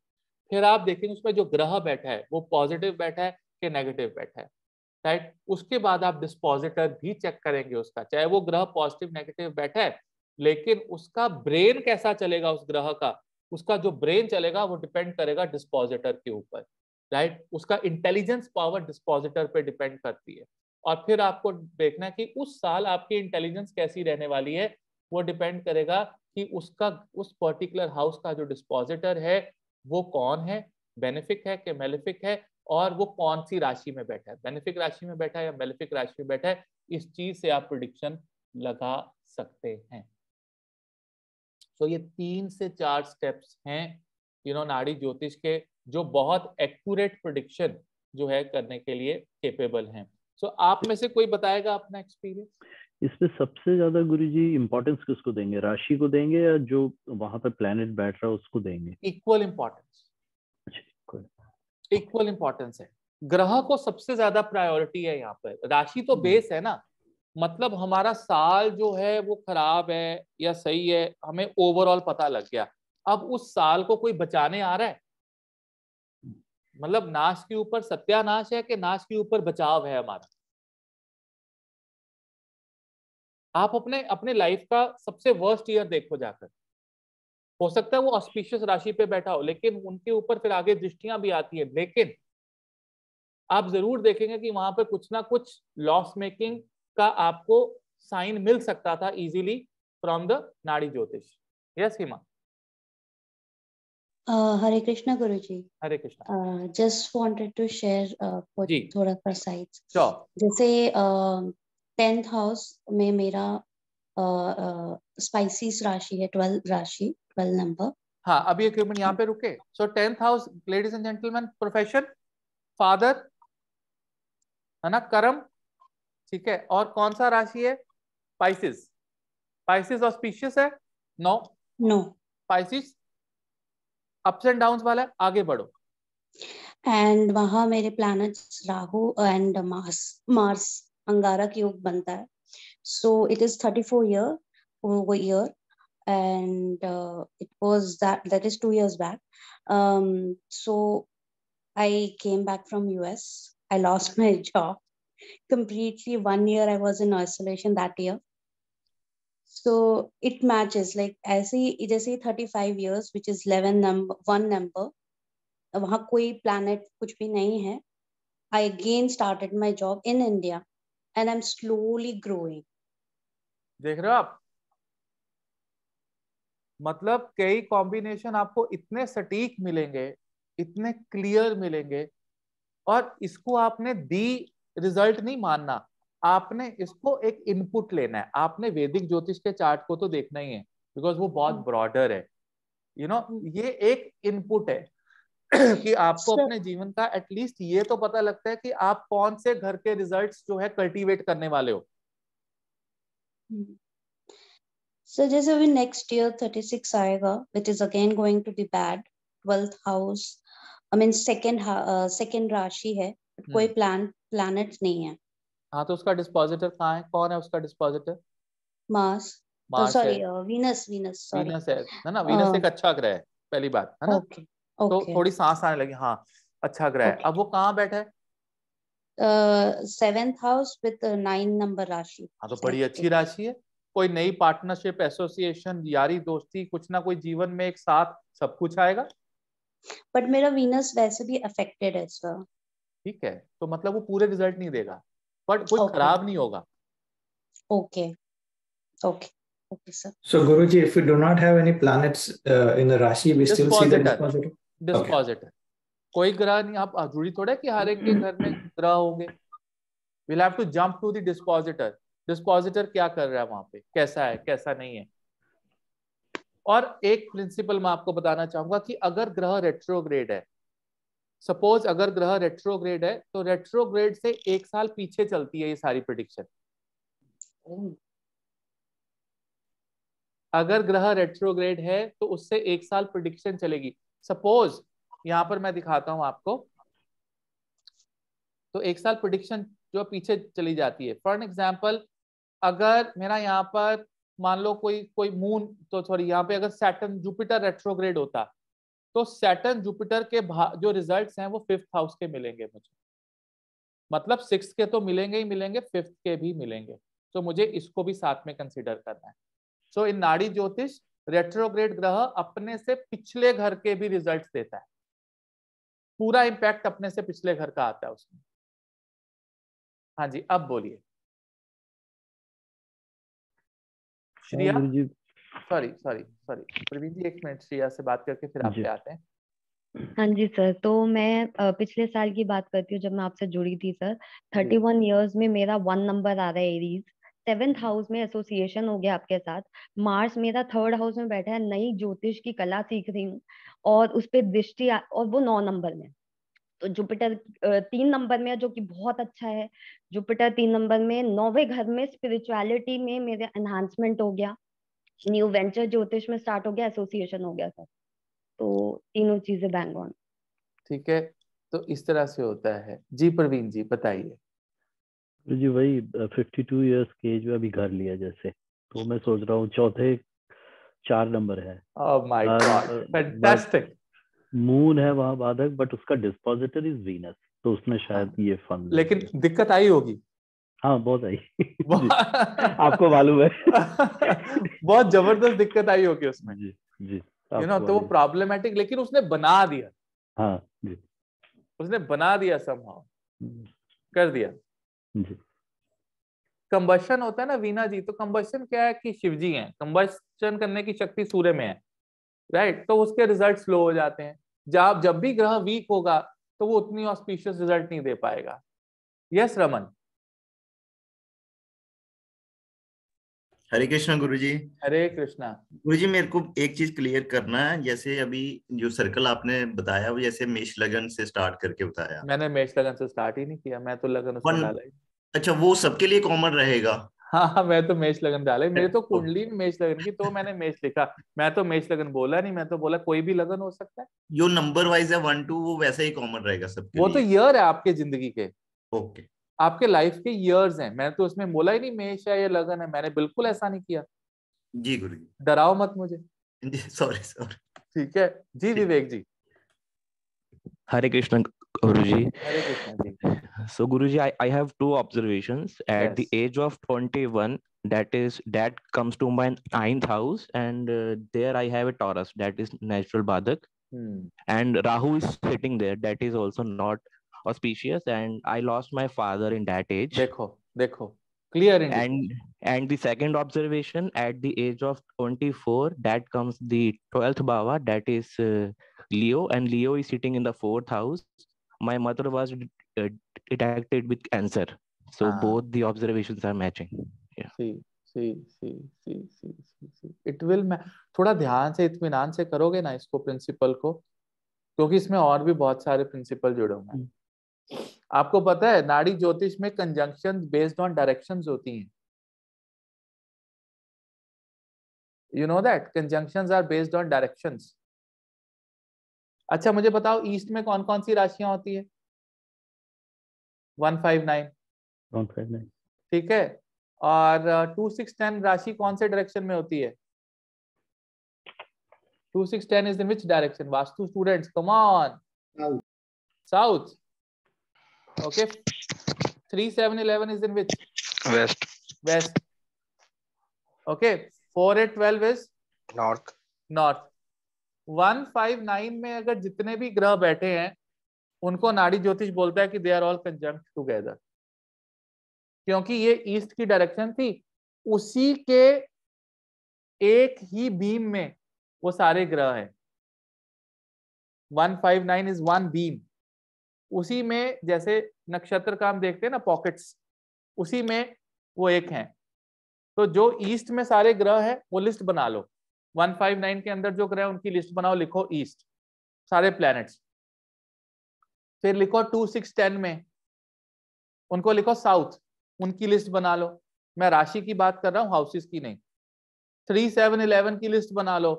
फिर आप देखेंगे उसमें जो ग्रह बैठा है वो पॉजिटिव बैठा है कि नेगेटिव बैठा है। राइट? उसके बाद आप डिस्पोजिटर भी चेक करेंगे उसका, चाहे वो ग्रह पॉजिटिव नेगेटिव बैठा है, लेकिन उसका ब्रेन कैसा चलेगा उस ग्रह का, उसका जो ब्रेन चलेगा वो डिपेंड करेगा डिस्पोजिटर के ऊपर। राइट? उसका इंटेलिजेंस पावर डिस्पोजिटर पे डिपेंड करती है। और फिर आपको देखना है कि उस साल आपकी इंटेलिजेंस कैसी रहने वाली है, वो डिपेंड करेगा कि उसका उस पर्टिकुलर हाउस का जो डिस्पोजिटर है वो कौन है, बेनिफिक है कि मेलेफिक है, और वो कौन सी राशि में बैठा है, बेनिफिक राशि में बैठा है या मेलेफिक राशि में बैठा है। इस चीज से आप प्रिडिक्शन लगा सकते हैं। तो ये 3 से 4 स्टेप्स हैं नाड़ी ज्योतिष के, जो बहुत एक्यूरेट प्रिडिक्शन जो है करने के लिए केपेबल हैं। सो आप में से कोई बताएगा अपना एक्सपीरियंस? इसमें सबसे ज्यादा गुरुजी इंपॉर्टेंस किसको देंगे, राशि को देंगे या जो वहां पर प्लेनेट बैठ रहा है उसको देंगे? इक्वल इंपॉर्टेंस, इक्वल इंपॉर्टेंस है। ग्रह को सबसे ज्यादा प्रायोरिटी है यहाँ पर, राशि तो बेस है ना। मतलब हमारा साल जो है वो खराब है या सही है हमें ओवरऑल पता लग गया। अब उस साल को कोई बचाने आ रहा है, मतलब नाश के ऊपर सत्यानाश है कि नाश के ऊपर बचाव है हमारा। आप अपने अपने लाइफ का सबसे वर्स्ट ईयर देखो जाकर, हो सकता है वो ऑस्पिशियस राशि पे बैठा हो लेकिन उनके ऊपर फिर आगे दृष्टियां भी आती है, लेकिन आप जरूर देखेंगे कि वहां पर कुछ ना कुछ लॉस मेकिंग का आपको साइन मिल सकता था easily from the Nadi Jyotish. Yes Hima? Hare Krishna Guruji. Hare Krishna. Just wanted to share जी थोड़ा सा साइट्स। श्योर। जैसे 10th हाउस में मेरा स्पाइसिस राशि है, 12 राशि, 12 नंबर। हाँ, अभी एक मिनट यहाँ पे रुके। सो 10th house, ladies and gentleman, profession, father, है ना, कर्म। ठीक है, और कौन सा राशि है? स्पाइसिस। स्पाइसिस ऑस्पिशियस है? No. No. Pisces ups and downs वाला है, आगे बढ़ो। एंड वहां मेरे प्लैनेट्स राहु एंड मार्स अंगारक योग बनता है। So it is 34 year and it was that is 2 years back. So I came back from US. I lost my job completely. 1 year I was in isolation that year. So it matches like ऐसे जैसे 35 years which is 11 number, 1 number, वहाँ कोई planet कुछ भी नहीं है। I again started my job in India and I'm slowly growing. देख रहे हो आप? मतलब कई कॉम्बिनेशन आपको इतने सटीक मिलेंगे, इतने क्लियर मिलेंगे, और इसको आपने दी रिजल्ट नहीं मानना, आपने इसको एक इनपुट लेना है। आपने वैदिक ज्योतिष के चार्ट को तो देखना ही है बिकॉज वो बहुत ब्रॉडर है। ये एक इनपुट है कि आपको अपने जीवन का एटलीस्ट ये तो पता लगता है कि आप कौन से घर के रिजल्ट्स जो है कल्टीवेट करने वाले हो। So जैसे अभी next year 36 आएगा, which is again going to be bad. 12th house, I mean second राशि है, but कोई planet नहीं है। हाँ, तो उसका डिस्पोजिटर कहाँ है? कौन है उसका डिस्पोजिटर? मार्स, मार्स है, सॉरी वीनस, सॉरी। वीनस है ना, वीनस एक अच्छा ग्रह है, पहली बात है ना। ओके तो ओके थोड़ी सांस आने लगी, हाँ अच्छा ग्रह है। ओके। अब वो कहाँ बैठा है? 7th हाउस विद 9 नंबर राशि। हाँ तो बड़ी अच्छी राशि है। कोई नई पार्टनरशिप, एसोसिएशन, यारी दोस्ती, कुछ ना कोई जीवन में एक साथ सब कुछ आएगा। बट मेरा वीनस वैसे भी अफेक्टेड है सर। ठीक है, तो मतलब वो पूरे रिजल्ट नहीं देगा, बट कोई ओके खराब नहीं होगा। Okay okay okay sir. So, Guruji, if we do not have any planets in the Rashi, we still see the dispositor, dispositor. Okay. Dispositor, कोई ग्रह नहीं। आप जरूरी थोड़ा है कि हर एक के घर में ग्रह होंगे। Will have to jump to the dispositor. Dispositor क्या कर रहा है वहां पे, कैसा है कैसा नहीं है। और एक प्रिंसिपल मैं आपको बताना चाहूंगा कि अगर ग्रह रेट्रोग्रेड है, सपोज अगर ग्रह रेट्रोग्रेड है, तो रेट्रोग्रेड से एक साल पीछे चलती है ये सारी प्रिडिक्शन। अगर ग्रह रेट्रोग्रेड है तो उससे एक साल प्रिडिक्शन चलेगी। सपोज यहां पर मैं दिखाता हूं आपको, तो एक साल प्रिडिक्शन जो पीछे चली जाती है। फॉर एग्जाम्पल, अगर मेरा यहाँ पर मान लो कोई कोई मून, तो सॉरी यहाँ पे अगर सैटर्न जुपिटर रेट्रोग्रेड होता, तो सैटर्न जुपिटर के जो रिजल्ट्स हैं वो 5th हाउस के मिलेंगे मुझे। मतलब 6th के तो मिलेंगे ही मिलेंगे, 5th के भी मिलेंगे। तो मुझे इसको भी साथ में कंसिडर करना है। सो इन नाड़ी ज्योतिष, रेट्रोग्रेड ग्रह अपने से पिछले घर के भी रिजल्ट्स देता है। पूरा इंपैक्ट अपने से पिछले घर का आता है उसमें। हाँ जी, अब बोलिए श्रिया। गुरुजी। सॉरी सॉरी सॉरी प्रवीण जी, एक मिनट, श्रिया से बात करके फिर आप जी पे आते हैं। हाँ जी सर, तो मैं पिछले साल की बात करती हूँ जब मैं आपसे जुड़ी थी सर। जी 31 इयर्स में मेरा 1 नंबर आ रहा है एरीज। 7th हाउस में एसोसिएशन हो गया आपके साथ। मार्स मेरा 3rd हाउस में बैठा है, नई ज्योतिष की कला सीख रही हूँ और उस पे दृष्टि और वो 9 नंबर में। तो जुपिटर 3 नंबर में है, जो कि बहुत अच्छा है। जुपिटर 3 नंबर में 9वें घर में स्पिरिचुअलिटी में मेरा एनहांसमेंट हो गया। न्यू वेंचर ज्योतिष में स्टार्ट हो गया, एसोसिएशन हो गया सर। तो तीनों चीजें बैंग ऑन। ठीक है, तो इस तरह से होता है। जी प्रवीण जी बताइए। गुरुजी वही 52 इयर्स की एज में अभी घर लिया जैसे, तो मैं सोच रहा हूँ चौथे 4 नंबर है। Oh my God, but fantastic. Moon है वहां बाधक, बट उसका डिस्पोजिटर इज वीनस, तो उसने शायद हाँ, ये फन लेकिन दिक्कत आई होगी। हाँ बहुत आई जी, आपको मालूम है बहुत जबरदस्त दिक्कत आई होगी उसमें, जी जी, यू नो। आपको तो वो मालूम। प्रॉब्लमेटिक, लेकिन उसने बना दिया, हाँ जी उसने बना दिया, समहाउ जी कर दिया। कंबशन होता है ना वीना जी, तो कंबशन क्या है कि शिव जी हैं, कंबशन करने की शक्ति सूर्य में है, राइट। तो उसके रिजल्ट स्लो हो जाते हैं। जब भी ग्रह वीक होगा तो वो उतनी ऑस्पिशियस रिजल्ट नहीं दे पाएगा। यस रमन। हरे कृष्णा गुरुजी। हरे कृष्णा। गुरुजी मेरे को एक चीज क्लियर करना है, जैसे अभी जो सर्कल आपने बताया वो जैसे मेष लगन से स्टार्ट करके बताया। मैंने मेष लगन से स्टार्ट ही नहीं किया, मैं तो लगन उसमें वन, डाला ही। अच्छा वो सबके लिए कॉमन रहेगा। हाँ हाँ, मैं तो मेष लगन डाला ही, मेरे तो ओ, कुंडली में मेष लगन की, तो मैंने मेष लिखा। मैं तो मेष लगन बोला नहीं, मैं तो बोला कोई भी लगन हो सकता है। जो नंबर वाइज है 1 2 वो वैसे ही कॉमन रहेगा सबके वो तो लिए। ईयर है आपके जिंदगी के, ओके। आपके लाइफ के ईयर्स हैं। मैंने तो उसमें बोला ही नहीं मेष है ये लगन है, मैंने बिल्कुल ऐसा नहीं किया। जी गुरुजी। डराओ मत मुझे। जी सॉरी सॉरी। ठीक है जी, ठीक। Vivek ji. Hare Krishna, Guruji. Hare Krishna ji. So, Guruji, I have two observations. At the yes. age of 21, that comes to my 9th house, and there I have a Taurus, that is natural Badak, and Rahu is sitting there, that is also not auspicious, and I lost my father in that age. देखो देखो, clear indication. And the second observation, at the age of 24, that comes the 12th Bhava, that is Leo, and Leo is sitting in the 4th house. My mother was uh, detected with cancer. So हाँ, both the observations are matching. Yeah. See see see see see see see it will. मैं थोड़ा ध्यान से इत्मीनान से करोगे ना इसको, प्रिंसिपल को, क्योंकि इसमें और भी बहुत सारे प्रिंसिपल जुड़े हुए हैं। आपको पता है नाड़ी ज्योतिष में कंजंक्शन बेस्ड ऑन डायरेक्शंस होती हैं। You know that conjunctions are based on directions. अच्छा मुझे बताओ, ईस्ट में कौन कौन सी राशियां होती है? 159। 159। ठीक है, और 2 6 10 राशि कौन से डायरेक्शन में होती है? 2 6 10 is in which direction? Vastu students, come on. South. Okay. 3 7 11 is in which? West. West. Okay. 4 8 12 is North. North. 1 5 9 में अगर जितने भी ग्रह बैठे हैं उनको नाड़ी ज्योतिष बोलता है कि they are all conjunct together, क्योंकि ये ईस्ट की डायरेक्शन थी, उसी के एक ही बीम में वो सारे ग्रह हैं। 1 5 9 इज वन बीम, उसी में जैसे नक्षत्र का हम देखते हैं ना पॉकेट्स, उसी में वो एक हैं। तो जो ईस्ट में सारे ग्रह हैं वो लिस्ट बना लो, 1 5 9 के अंदर जो ग्रह उनकी लिस्ट बनाओ, लिखो ईस्ट सारे प्लैनेट्स। फिर लिखो 2 6 10 में उनको लिखो साउथ, उनकी लिस्ट बना लो। मैं राशि की बात कर रहा हूँ, हाउसेस की नहीं। 3 7 11 की लिस्ट बना लो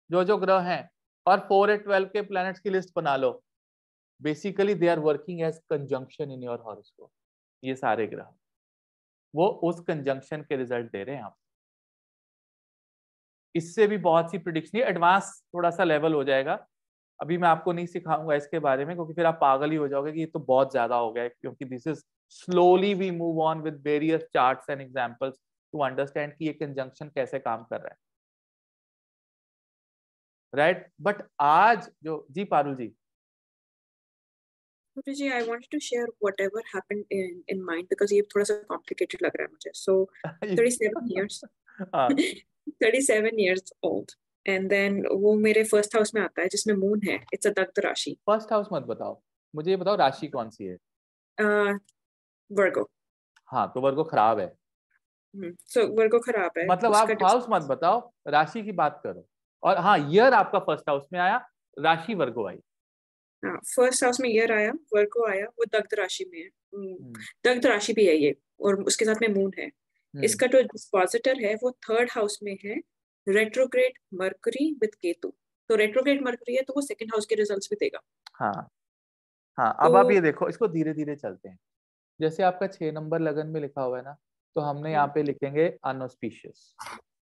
जो जो ग्रह हैं, और 4 8 12 के प्लैनेट्स की लिस्ट बना लो। Basically they are working as conjunction in your horoscope. ये सारे ग्रह वो उस कंजंक्शन के रिजल्ट दे रहे हैं आप। इससे भी बहुत सी प्रिडिक्शन, एडवांस थोड़ा सा लेवल हो जाएगा, अभी मैं आपको नहीं सिखाऊंगा इसके बारे में, क्योंकि फिर आप पागल ही हो जाओगे कि ये तो बहुत ज्यादा हो गया है। क्योंकि this is slowly we move on with various charts and examples to understand कि ये कंजंक्शन कैसे काम कर रहा है, राइट? बट आज जो जी पारुल जी, Guruji, I wanted to share whatever happened in mine because ये थोड़ा सा complicated लग रहा है मुझे. So 37 years, 37 years old, and then वो मेरे first house में आता है जिसमें moon है. It's a दग्ध राशि. फर्स्ट हाउस मत बताओ, मुझे ये बताओ राशि कौन सी है? वर्गो. हाँ, तो वर्गो खराब है। So वर्गो खराब है. मतलब आप हाउस मत बताओ, राशि की बात करो। और हाँ, ईयर आपका फर्स्ट हाउस में आया, राशि वर्गो आई। फर्स्ट हाउस में ईयर आया, वर्गो आया, वो दग्ध राशि में है। दग्ध राशि भी है ये, और उसके साथ में मून है। इसका जो डिस्पोजिटर है वो थर्ड हाउस में है, रेट्रोग्रेड मरकरी विद केतु। तो रेट्रोग्रेड मरकरी है तो वो सेकंड हाउस के रिजल्ट्स भी देगा। हाँ हाँ, अब आप ये देखो, इसको धीरे धीरे चलते हैं। जैसे आपका 6 नंबर लगन में लिखा हुआ है ना, तो हमने यहाँ पे लिखेंगे अनऑस्पिशियस,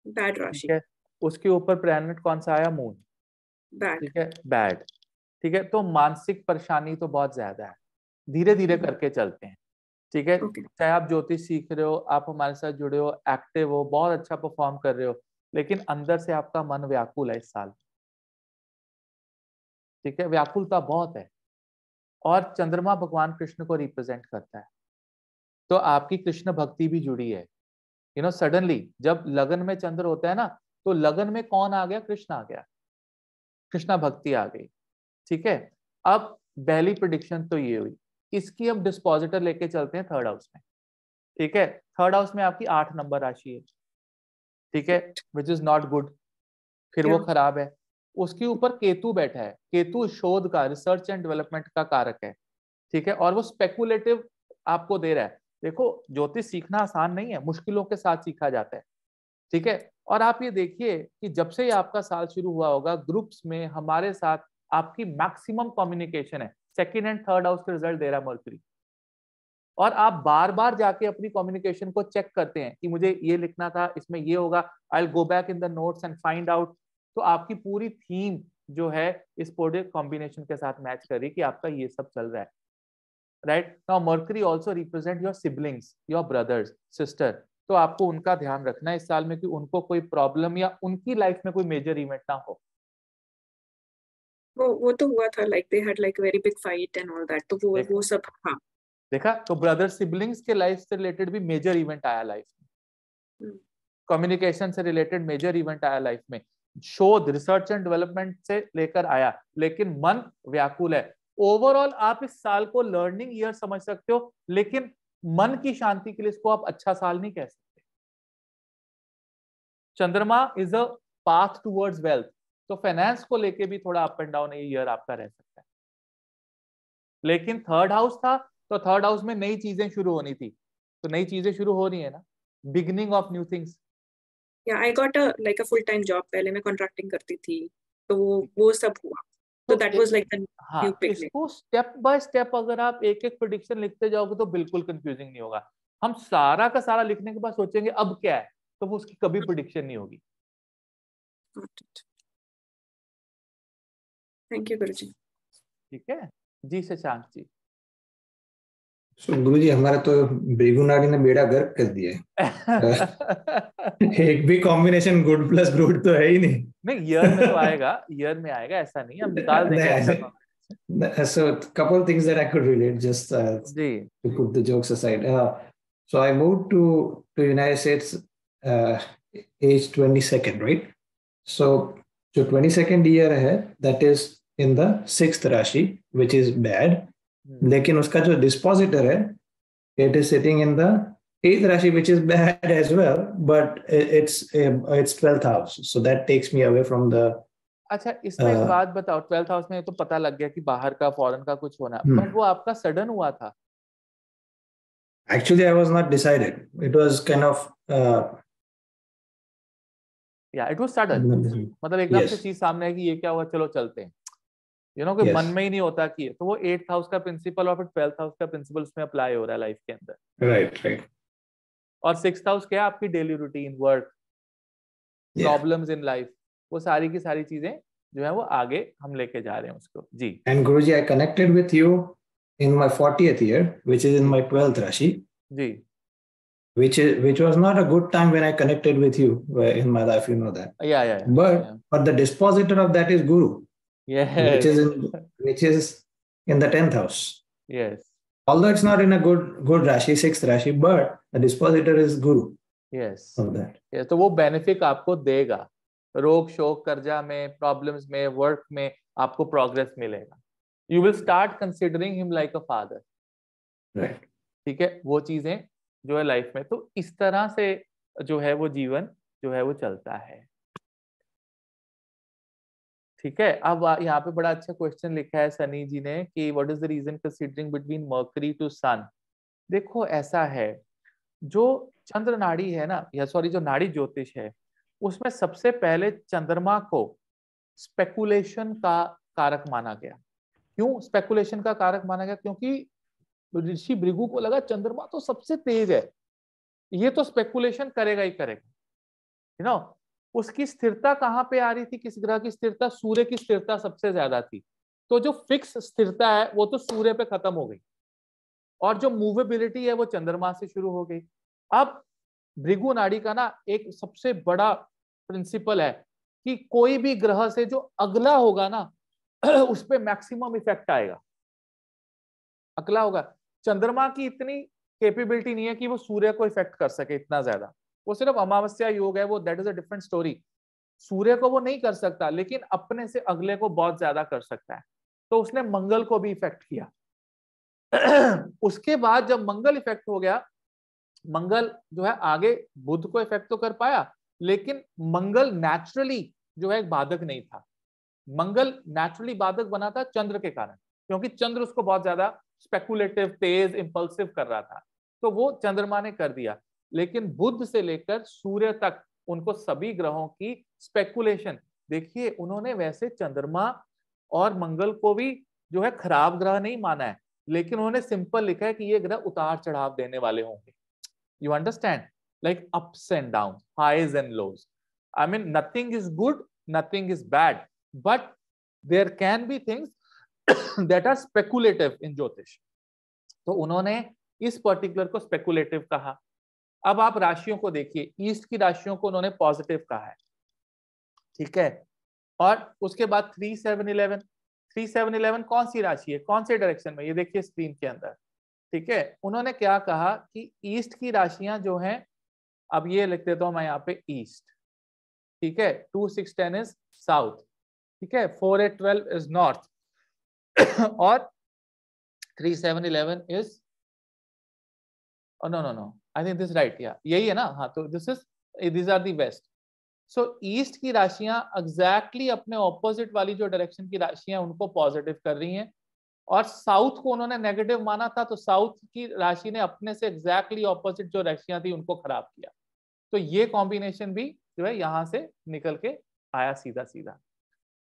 बैड राशि। ठीक है। उसके ऊपर प्लैनेट कौन सा आया? मून, बैड, ठीक है, बैड, ठीक है। तो मानसिक परेशानी तो बहुत ज्यादा है, धीरे धीरे करके चलते हैं, ठीक है। चाहे आप ज्योतिष सीख रहे हो, आप हमारे साथ जुड़े हो, एक्टिव हो, बहुत अच्छा परफॉर्म कर रहे हो, लेकिन अंदर से आपका मन व्याकुल है इस साल, ठीक है, व्याकुलता बहुत है। और चंद्रमा भगवान कृष्ण को रिप्रेजेंट करता है, तो आपकी कृष्ण भक्ति भी जुड़ी है। यू नो, सडनली जब लगन में चंद्र होता है ना, तो लगन में कौन आ गया? कृष्ण आ गया, कृष्णा भक्ति आ गई, ठीक है। अब पहली प्रेडिक्शन तो ये हुई, इसकी अब डिस्पोजिटर लेके चलते हैं थर्ड हाउस में, ठीक है। थर्ड हाउस में आपकी 8 नंबर राशि है, ठीक है, विच इज नॉट गुड, फिर वो खराब है। उसके ऊपर केतु बैठा है, केतु शोध का, रिसर्च एंड डेवलपमेंट का कारक है, ठीक है, और वो स्पेकुलेटिव आपको दे रहा है। देखो, ज्योतिष सीखना आसान नहीं है, मुश्किलों के साथ सीखा जाता है, ठीक है। और आप ये देखिए कि जब से आपका साल शुरू हुआ होगा, ग्रुप्स में हमारे साथ आपकी मैक्सिमम कम्युनिकेशन है। सेकंड एंड थर्ड हाउस के रिजल्ट दे रहा है मर्क्यूरी, और आप बार बार जाके अपनी कम्युनिकेशन को चेक करते हैं कि मुझे ये लिखना था, इसमें ये होगा, I will go back in the notes and find out. तो आपकी पूरी थीम जो है इस प्रोडक्ट कॉम्बिनेशन के साथ मैच कर रही कि आपका ये सब चल रहा है, right. Now mercury also represent your siblings, your brothers, sister. तो आपको उनका ध्यान रखना है इस साल में कि उनको कोई प्रॉब्लम या उनकी लाइफ में कोई मेजर इवेंट ना हो। वो तो हुआ था, like they had like very big fight and all that, तो वो सब। हाँ, देखा, तो ब्रदर सिबलिंग्स के लाइफ से रिलेटेड भी मेजर इवेंट आया लाइफ में, कम्युनिकेशन से रिलेटेड मेजर इवेंट आया लाइफ में, शोध, रिसर्च एंड डेवलपमेंट से लेकर आया, लेकिन मन व्याकुल है। ओवरऑल आप इस साल को लर्निंग ईयर समझ सकते हो, लेकिन मन की शांति के लिए इसको आप अच्छा साल नहीं कह सकते। चंद्रमा is a path towards wealth, तो फाइनेंस को लेके भी थोड़ा अप एंड डाउन ये ईयर आपका रह सकता है। लेकिन थर्ड हाउस था, तो थर्ड हाउस में नई चीजें शुरू होनी थी, तो नई चीजें शुरू हो रही है ना, beginning of new things. I got a like a full time job, पहले मैं कॉन्ट्रैक्टिंग करती थी, तो वो सब हुआ, तो that was like the new beginning. इसको स्टेप बाय स्टेप अगर आप एक एक प्रेडिक्शन लिखते जाओगे तो बिल्कुल कंफ्यूजिंग नहीं होगा। हम सारा का सारा लिखने के बाद सोचेंगे अब क्या है, तो वो उसकी कभी प्रिडिक्शन नहीं होगी। थैंक यू गुरुजी। ठीक है जी शशांक जी। गुरुजी हमारा तो भृगु नाड़ी ने बेड़ा गर्क कर दिया है। एक भी कॉम्बिनेशन गुड प्लस गुड तो है ही नहीं। नहीं ईयर में तो आएगा, ईयर में आएगा, ऐसा नहीं, हम निकाल देंगे ऐसा। So couple things that I could relate just to put the jokes aside. So I moved to United States age 22nd, right? So 22nd year है, that is in the 6th राशि, which is bad. लेकिन उसका जो dispositor है, it is sitting in the 8th राशि, which is bad as well, but it's 12th house. So that takes me away from the. अच्छा इसमें एक बात बताओ, 12th हाउस में तो पता लग गया कि बाहर का फॉरेन का कुछ होना, पर वो आपका सडन हुआ था? Actually, I was not decided. It was kind of. Yeah, it was sudden. मतलब एकदम से चीज सामने है कि ये क्या हुआ, चलो चलते हैं, कोई मन में ही नहीं होता कि तो वो 8th हाउस का प्रिंसिपल और फिर 12th हाउस का प्रिंसिपल उसमें अप्लाई हो रहा है लाइफ के अंदर। राइट। और 6th हाउस क्या है? आपकी daily routine, work, problems in life, वो सारी की सारी चीजें जो है वो आगे हम लेके जा रहे हैं उसको जी। And Guruji, I connected with you in my 40th year, which is in my 12th rashi. Ji. Which was not a good time when I connected with you in my life, you know that. Yeah. But the dispositor of that is Guru. Yes. Which is in the 10th house. Yes. Although it's not in a good rashi, 6th rashi, but the dispositor is Guru. Yes. Of that. Yes, तो वो benefit आपको देगा, रोग शोक कर्जा में, problems में, work में आपको प्रोग्रेस मिलेगा। You will start considering him like a father. Right. ठीक है, वो चीजें जो है लाइफ में, तो इस तरह से जो है वो जीवन जो है वो चलता है। ठीक है, अब यहाँ पे बड़ा अच्छा क्वेश्चन लिखा है सनी जी ने कि what is the reason considering between Mercury to Sun. देखो ऐसा है, जो चंद्र नाड़ी है ना, या सॉरी जो नाड़ी ज्योतिष है, उसमें सबसे पहले चंद्रमा को स्पेकुलेशन का कारक माना गया। क्यों स्पेकुलेशन का कारक माना गया? क्योंकि ऋषि भृगु को लगा चंद्रमा तो सबसे तेज है, ये तो स्पेकुलेशन करेगा ही करेगा। उसकी स्थिरता कहाँ पे आ रही थी? किस ग्रह की स्थिरता? सूर्य की स्थिरता सबसे ज्यादा थी। तो जो फिक्स स्थिरता है वो तो सूर्य पे खत्म हो गई, और जो मूवेबिलिटी है वो चंद्रमा से शुरू हो गई। अब भृगु नाड़ी का ना एक सबसे बड़ा प्रिंसिपल है कि कोई भी ग्रह से जो अगला होगा ना उस पे मैक्सिमम इफेक्ट आएगा। अगला होगा, चंद्रमा की इतनी कैपेबिलिटी नहीं है कि वो सूर्य को इफेक्ट कर सके इतना ज्यादा, वो सिर्फ अमावस्या योग है, वो that is a different story. सूर्य को वो नहीं कर सकता, लेकिन अपने से अगले को बहुत ज्यादा कर सकता है। तो उसने मंगल को भी इफेक्ट किया। उसके बाद जब मंगल इफेक्ट हो गया, मंगल जो है आगे बुध को इफेक्ट तो कर पाया, लेकिन मंगल नेचुरली जो है एक बाधक नहीं था। मंगल नेचुरली बाधक बना था चंद्र के कारण, क्योंकि चंद्र उसको बहुत ज्यादा स्पेकुलेटिव, तेज, इंपल्सिव कर रहा था, तो वो चंद्रमा ने कर दिया। लेकिन बुध से लेकर सूर्य तक उनको सभी ग्रहों की स्पेकुलेशन, देखिए उन्होंने वैसे चंद्रमा और मंगल को भी जो है खराब ग्रह नहीं माना है, लेकिन उन्होंने सिंपल लिखा है कि ये ग्रह उतार चढ़ाव देने वाले होंगे। You understand? Like ups and downs, highs and lows. I mean, nothing is good, nothing is bad, but there can be things that are speculative in Jyotish. तो उन्होंने इस पर्टिकुलर को स्पेकुलेटिव कहा। अब आप राशियों को देखिए, ईस्ट की राशियों को उन्होंने पॉजिटिव कहा है, ठीक है। और उसके बाद 3-7-11, 3-7-11 कौन सी राशि है, कौन से डायरेक्शन में, ये देखिए स्क्रीन के अंदर, ठीक है। उन्होंने क्या कहा कि ईस्ट की राशियां जो हैं, अब ये लिख देता हूं मैं यहाँ पे ईस्ट, ठीक है। 2-6-10 इज साउथ, ठीक है। 4-8-12 इज नॉर्थ, और 3-7-11 is no I think this right, या यही है ना, हाँ, तो this are the west. So east की राशियां एग्जैक्टली अपने ऑपोजिट वाली जो डायरेक्शन की राशियां उनको पॉजिटिव कर रही हैं, और साउथ को उन्होंने नेगेटिव माना था, तो साउथ की राशि ने अपने से एग्जैक्टली ऑपोजिट जो राशियां थी उनको खराब किया। तो ये कॉम्बिनेशन भी जो है यहां से निकल के आया सीधा सीधा,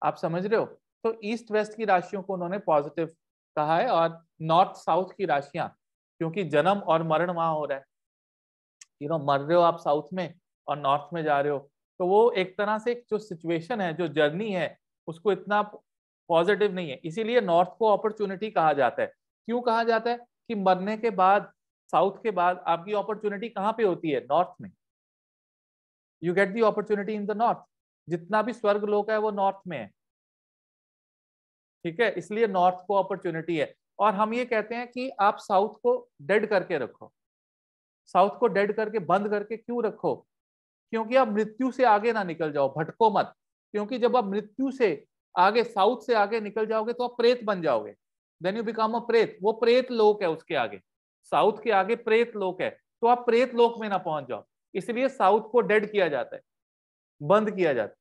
आप समझ रहे हो। तो ईस्ट वेस्ट की राशियों को उन्होंने पॉजिटिव कहा है, और नॉर्थ साउथ की राशियां, क्योंकि जन्म और मरण वहां हो रहा है, मर रहे हो आप साउथ में और नॉर्थ में जा रहे हो, तो वो एक तरह से जो सिचुएशन है, जो जर्नी है, उसको इतना पॉजिटिव नहीं है। इसीलिए नॉर्थ को अपॉर्चुनिटी कहा जाता है। क्यों कहा जाता है? कि मरने के बाद, साउथ के बाद आपकी अपॉर्चुनिटी कहाँ पे होती है? नॉर्थ में। You get the opportunity in the north. जितना भी स्वर्ग लोक है वो नॉर्थ में है, ठीक है? इसलिए नॉर्थ को अपॉर्चुनिटी है। और हम ये कहते हैं कि आप साउथ को डेड करके रखो। साउथ को डेड करके, बंद करके क्यों रखो? क्योंकि आप मृत्यु से आगे ना निकल जाओ, भटको मत। क्योंकि जब आप मृत्यु से आगे, साउथ से आगे निकल जाओगे तो आप प्रेत बन जाओगे। देन यू बिकम अ प्रेत। वो प्रेत लोक है, उसके आगे, साउथ के आगे प्रेत लोक है। तो आप प्रेत लोक में ना पहुंच जाओ, इसलिए साउथ को डेड किया जाता है, बंद किया जाता है।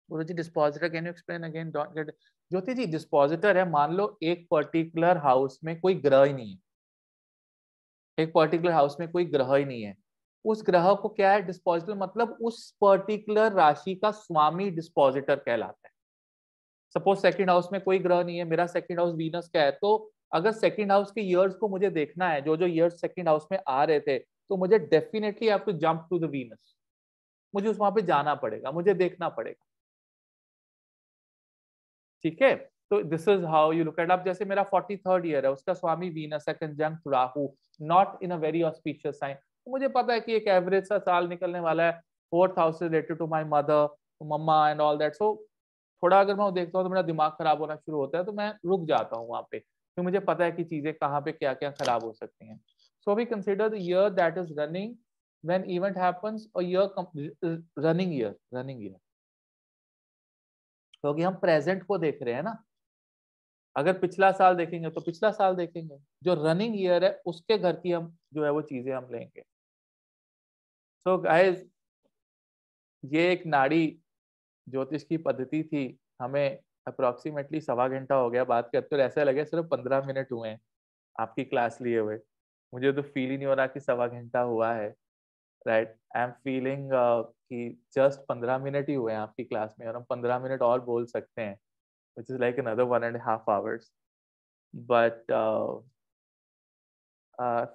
Guruji dispositor, can you explain again? Don't get. Jyoti ji, dispositor है, मान लो एक पर्टिकुलर हाउस में कोई ग्रह ही नहीं है, एक पर्टिकुलर हाउस में कोई ग्रह ही नहीं है, उस ग्रह को क्या है? डिस्पोजिटर। मतलब उस पर्टिकुलर राशि का स्वामी डिस्पोजिटर कहलाता है। सपोज सेकंड हाउस में कोई ग्रह नहीं है, मेरा सेकंड हाउस वीनस का है, तो अगर सेकंड हाउस के ईयर्स को मुझे देखना है, जो जो ईयर्स सेकंड हाउस में आ रहे थे, तो मुझे definitely have to jump to the Venus. मुझे उस वहां पे जाना पड़ेगा, मुझे देखना पड़ेगा, ठीक है? तो this is how you look at. अब जैसे मेरा 43rd ईयर है, उसका स्वामी वीनस है conjunct Rahu, not in a very auspicious sign. तो मुझे पता है कि एक एवरेज सा साल निकलने वाला है, 4th house related to my mother, mamma and all that. So थोड़ा अगर मैं देखता हूँ तो मेरा दिमाग खराब होना शुरू होता है, तो मैं रुक जाता हूँ वहां पे, तो मुझे पता है कि चीजें कहाँ पे क्या क्या खराब हो सकती हैं। So we consider the year that is running when event happens, और ईयर रनिंग ईयर, क्योंकि हम प्रेजेंट को देख रहे हैं ना। अगर पिछला साल देखेंगे तो पिछला साल देखेंगे, जो रनिंग ईयर है उसके घर की हम जो है वो चीजें हम लेंगे। सो गाइस, ये एक नाड़ी ज्योतिष की पद्धति थी। हमें अप्रोक्सीमेटली 1.25 घंटा हो गया बात करते, और ऐसा लगे सिर्फ 15 मिनट हुए हैं आपकी क्लास लिए हुए। मुझे तो फील ही नहीं हो रहा कि 1.25 घंटा हुआ है, राइट? आई एम फीलिंग कि जस्ट 15 मिनट ही हुए हैं आपकी क्लास में, और हम 15 मिनट और बोल सकते हैं, which is like another 1.5 hours. But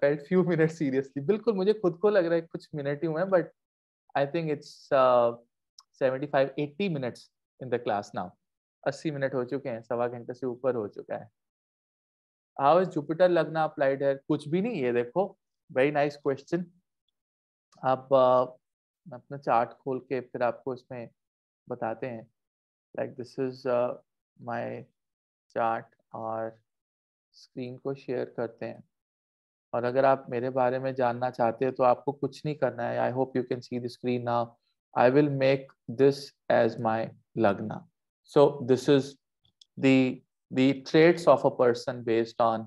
felt few minutes seriously. बिल्कुल मुझे खुद को लग रहा है कुछ मिनट ही हुए हैं, but I think it's 75-80 minutes in the class now. 80 minute हो चुके हैं, 1.25 घंटे से ऊपर हो चुका है। How is Jupiter लगना applied है? कुछ भी नहीं, ये देखो, very nice question. आप अपना चार्ट खोल के फिर आपको इसमें बताते हैं। Like this is my chart, और स्क्रीन को शेयर करते हैं। और अगर आप मेरे बारे में जानना चाहते हैं तो आपको कुछ नहीं करना है। I hope you can see the screen now. I will make this as my lagna. So this is the traits of a person based on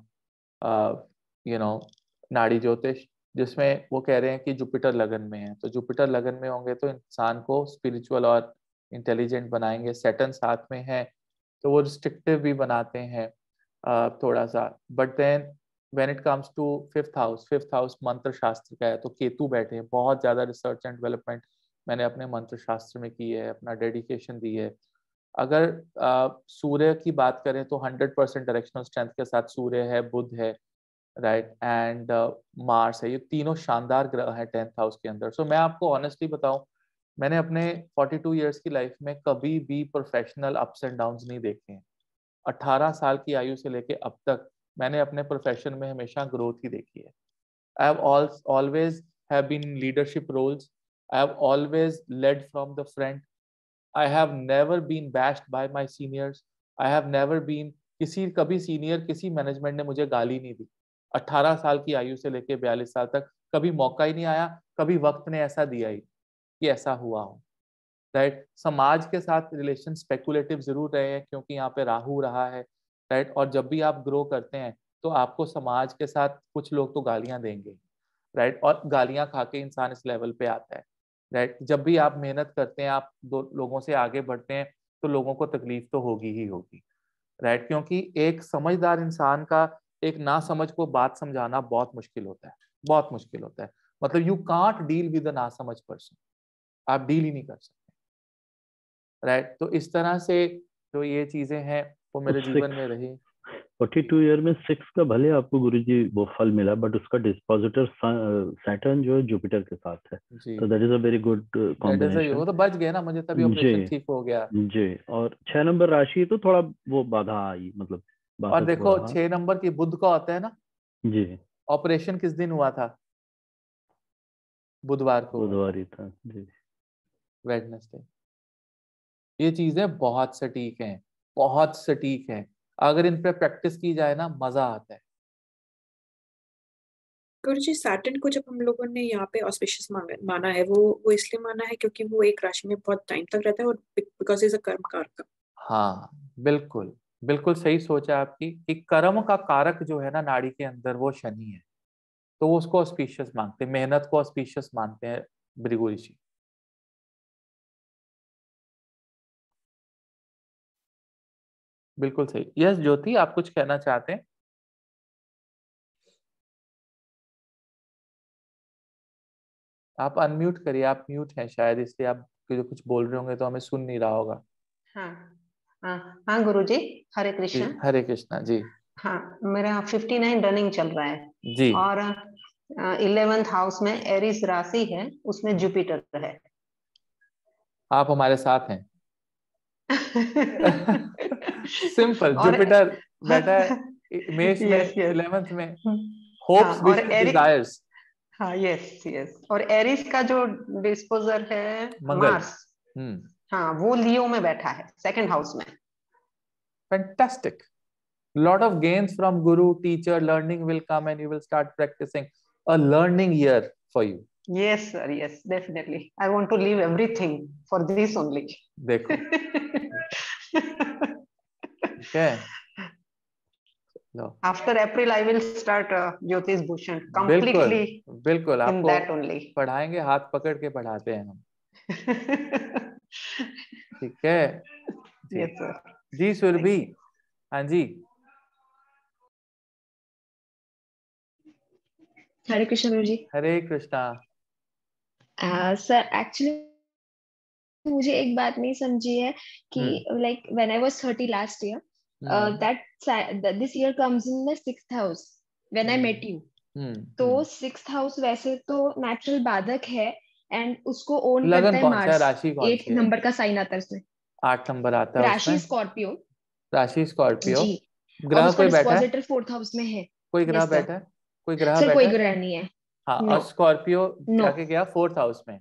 नाड़ी ज्योतिष, जिसमें वो कह रहे हैं कि जुपिटर लगन में है, तो जुपिटर लगन में होंगे तो इंसान को स्पिरिचुअल और इंटेलिजेंट बनाएंगे। सैटर्न साथ में है तो वो रिस्ट्रिक्टिव भी बनाते हैं थोड़ा सा। But then when it comes to fifth house मंत्र शास्त्र का है, तो केतु बैठे हैं। बहुत ज्यादा रिसर्च एंड डेवलपमेंट मैंने अपने मंत्र शास्त्र में की है, अपना डेडिकेशन दी है। अगर सूर्य की बात करें तो 100% डायरेक्शनल स्ट्रेंथ के साथ सूर्य है, बुध है, राइट, एंड मार्स है। ये तीनों शानदार ग्रह हैं 10th हाउस के अंदर। सो मैं आपको ऑनेस्टली बताऊं, मैंने अपने 42 ईयर्स की लाइफ में कभी भी प्रोफेशनल अप्स एंड डाउन्स नहीं देखे हैं। 18 साल की आयु से लेके अब तक मैंने अपने प्रोफेशन में हमेशा ग्रोथ ही देखी है। I have always have been in leadership roles. I have always led from the front. I have never been bashed by my seniors. I have never been कभी सीनियर, किसी मैनेजमेंट ने मुझे गाली नहीं दी। 18 साल की आयु से लेके 42 साल तक कभी मौका ही नहीं आया, कभी वक्त ने ऐसा दिया ही कि ऐसा हुआ हो, राइट? समाज के साथ रिलेशन स्पेकुलेटिव जरूर रहे हैं, क्योंकि यहाँ पे राहु रहा है, राइट? और जब भी आप ग्रो करते हैं तो आपको समाज के साथ कुछ लोग तो गालियां देंगे, राइट? और गालियां खा के इंसान इस लेवल पे आता है, राइट? जब भी आप मेहनत करते हैं, आप दो लोगों से आगे बढ़ते हैं, तो लोगों को तकलीफ तो होगी ही होगी, राइट? क्योंकि एक समझदार इंसान का एक ना समझ को बात समझाना बहुत मुश्किल होता है, बहुत मुश्किल होता है। मतलब you can't deal with a ना समझ पर्सन, आप डील ही नहीं कर सकते, राइट? तो इस तरह से जो ये चीजें हैं वो मेरे जीवन में रही। 42 ईयर में 6 का भले आपको गुरुजी वो फल मिला, बट उसका डिस्पोजिटर सैटर्न जो है जुपिटर के साथ है, तो that is a very good combination. वो तो बच गए ना, मुझे तभी ऑपरेशन ठीक हो गया जी। और 6 नंबर राशि तो थोड़ा वो बाधा आई, मतलब और देखो 6 नंबर की बुध का होता है ना जी। ऑपरेशन किस दिन हुआ था? बुधवार को। बुधवार ही था जी। वेडनेसडे। ये चीजें बहुत सटीक हैं, बहुत सटीक हैं। अगर इन पे प्रैक्टिस की जाए ना मजा आता है। गुरुजी सैटर्न को जब हम लोगों ने यहाँ पे ऑस्पिशियस माना है, वो इसलिए माना है क्योंकि वो एक राशि में बहुत टाइम तक रहता है और बिकॉज इज अ कर्म कारक। हाँ बिल्कुल, बिल्कुल सही सोचा आपकी कि कर्म का कारक जो है ना नाड़ी के अंदर वो शनि है, तो वो उसको ऑस्पिशियस मानते हैं, मेहनत को ऑस्पिशियस मानते हैं भृगु ऋषि। बिल्कुल सही। यस ज्योति, आप कुछ कहना चाहते हैं? आप अनम्यूट करिए, आप म्यूट हैं शायद, इसलिए आप जो कुछ बोल रहे होंगे तो हमें सुन नहीं रहा होगा। हाँ हाँ हाँ गुरुजी, हरे कृष्ण। हरे कृष्णा जी। हाँ, मेरा 59 रनिंग चल रहा है जी। और 11th हाउस में एरीज राशि है, उसमें जुपिटर है। आप हमारे साथ हैं। सिंपल, जुपिटर बैठा है मेष में, 11th में, होप्स विशेस डिजायर्स। हाँ यस यस। और एरीज का जो डिस्पोजर है मार्स, हाँ वो लियो में बैठा है, 2nd हाउस में। Fantastic. Lot of gains from guru, teacher, learning will come and you will start practicing. A learning year for you. Yes sir, yes definitely. I want to leave everything for this only. देखो okay. No. After April I will start Jyotish Bhushan completely. बिल्कुल in that only. पढ़ाएंगे, हाथ पकड़ के पढ़ाते हैं हम। ठीक है जी। Yes sir. जी सुरभि, हाँ जी। हरे कृष्ण गुरु जी। हरे कृष्णा। सर एक्चुअली मुझे एक बात नहीं समझी है कि like when I was 30 last year, that this year comes in the 6th house when I met you. तो 6th हाउस वैसे तो नेचुरल बाधक है एंड उसको ओन करता है मार्स। राशि कौन 8 नंबर का साइन आता है उसमें, 8 नंबर आता है राशि स्कॉर्पियो। राशि स्कॉर्पियो जी। ग्रह कोई बैठा है? 4th हाउस में है। कोई ग्रह बैठा है? कोई ग्रह सर बैठा कोई है? ग्रह नहीं है। हाँ और स्कॉर्पियो जाके गया 4th हाउस में।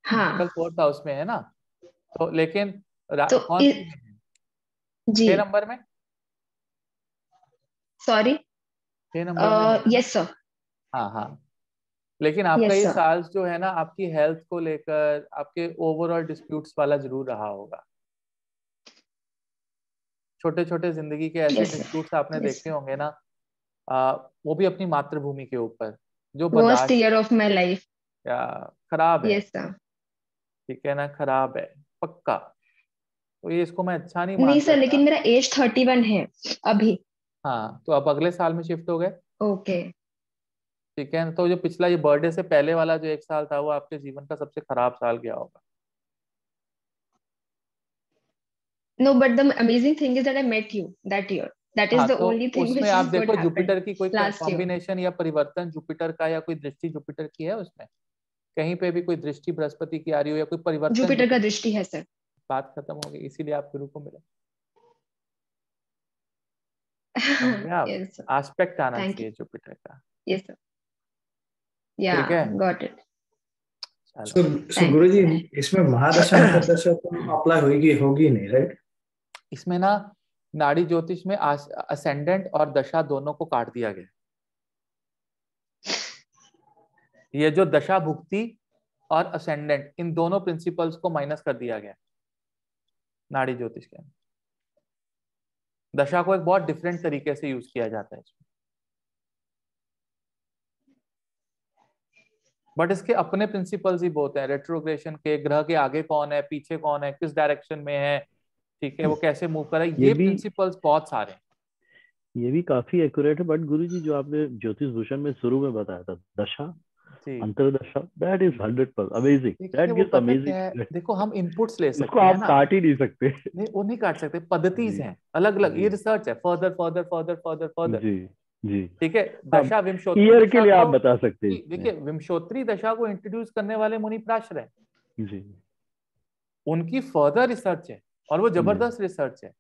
हाँ कल 4th हाउस में है ना, तो लेकिन तो कौन सी में है? जी 6 नंबर में। सॉरी 6 नंबर में। Yes sir. हाँ हाँ, लेकिन आपका ये साल जो है ना आपकी हेल्थ को लेकर आपके ओवरऑल डिस्प्यूट्स वाला जरूर रहा होगा। छोटे छोटे जिंदगी के ऐसे डिस्प्यूट्स आपने देखे होंगे ना, वो भी अपनी मातृभूमि के ऊपर, जो worst year of my life. या खराब है। Yes sir. ठीक है ना, खराब है पक्का। तो ये इसको मैं अच्छा नहीं नहीं मानता। सर, लेकिन मेरा एज 31 है अभी। हाँ तो अब अगले साल में शिफ्ट हो गए। ओके ठीक है, तो जो पिछला ये बर्थडे से पहले वाला जो 1 साल था वो आपके जीवन का सबसे खराब साल गया होगा। No, but the amazing thing is that I met you that year. That is the only thing which उसमें आप is good देखो happened जुपिटर की कोई last year. कॉम्बिनेशन या परिवर्तन जुपिटर का या कोई दृष्टि जुपिटर की है उसमें? कहीं पे भी कोई दृष्टि बृहस्पति की आ रही हो या कोई परिवर्तन? जुपिटर का दृष्टि है सर। बात खत्म हो गई, इसीलिए आप गुरु को मिले। Yes, sir. एस्पेक्ट आना Thank चाहिए जुपिटर का। Yes sir. Yeah, got it. So गुरुजी इसमें महादशा अंतर्दशा तो अप्लाई होगी नहीं, राइट? इसमें ना नाड़ी ज्योतिष में असेंडेंट और दशा दोनों को काट दिया गया। ये जो दशा भुक्ति और असेंडेंट, इन दोनों प्रिंसिपल्स को माइनस कर दिया गया नाड़ी ज्योतिष के अंदर। दशा को एक बहुत डिफरेंट तरीके से यूज किया जाता है इसमें, बट इसके अपने प्रिंसिपल्स ही बहुत हैं। रेट्रोग्रेशन के, ग्रह के आगे कौन है, पीछे कौन है, किस डायरेक्शन में है, ठीक है, वो कैसे मूव कर रहा है, ये प्रिंसिपल्स बहुत सारे हैं। ये भी काफी एक्यूरेट है। बट गुरुजी जो आपने ज्योतिष भूषण में शुरू में बताया था दशा, अंतरदशा, that is 100% amazing. That gives amazing. देखो हम इनपुट्स ले सकते उसको हैं आप ना, काट ही नहीं सकते। नहीं वो नहीं काट सकते, पद्धतिज हैं अलग अलग, ये रिसर्च है, further further further further further. जी जी ठीक है, दशा विमशोत्री ईयर के दशा लिए आप को बता सकते हैं। देखिए विमशोत्री दशा को इंट्रोड्यूस करने वाले मुनि प्राशर हैं जी, उनकी फर्दर रिसर्च है और वो जबरदस्त रिसर्च है।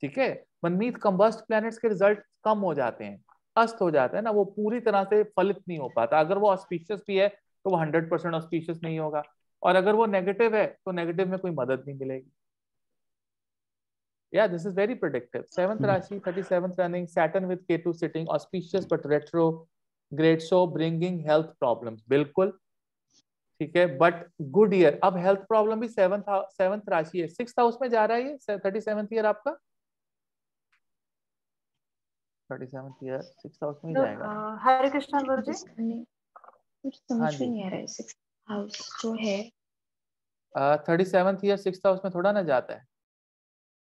ठीक है, मनमीत कंबस्ट प्लैनेट्स के रिजल्ट कम हो जाते हैं, अस्त हो जाता है ना, वो पूरी तरह से फलित नहीं हो पाता। अगर वो ऑस्पिशियस भी है तो वो 100% ऑस्पिशियस नहीं होगा, और अगर वो नेगेटिव है तो नेगेटिव में कोई मदद नहीं मिलेगी। Yeah, this is very predictive. 7th Rashi, 37th running, Saturn with Ketu sitting, auspicious but retrograde, so bringing health problems. बिल्कुल ठीक है, but good year. अब health problem भी 7th राशि है, 6th हाउस में जा रहा है ये 37th ईयर आपका, 37th ईयर 6th हाउस में जाएगा। हरे कृष्णा गुरुजी, कुछ समझ हाँ में जी, नहीं आ रहा है। 6th हाउस जो है 37th ईयर 6th हाउस में थोड़ा ना जाता है।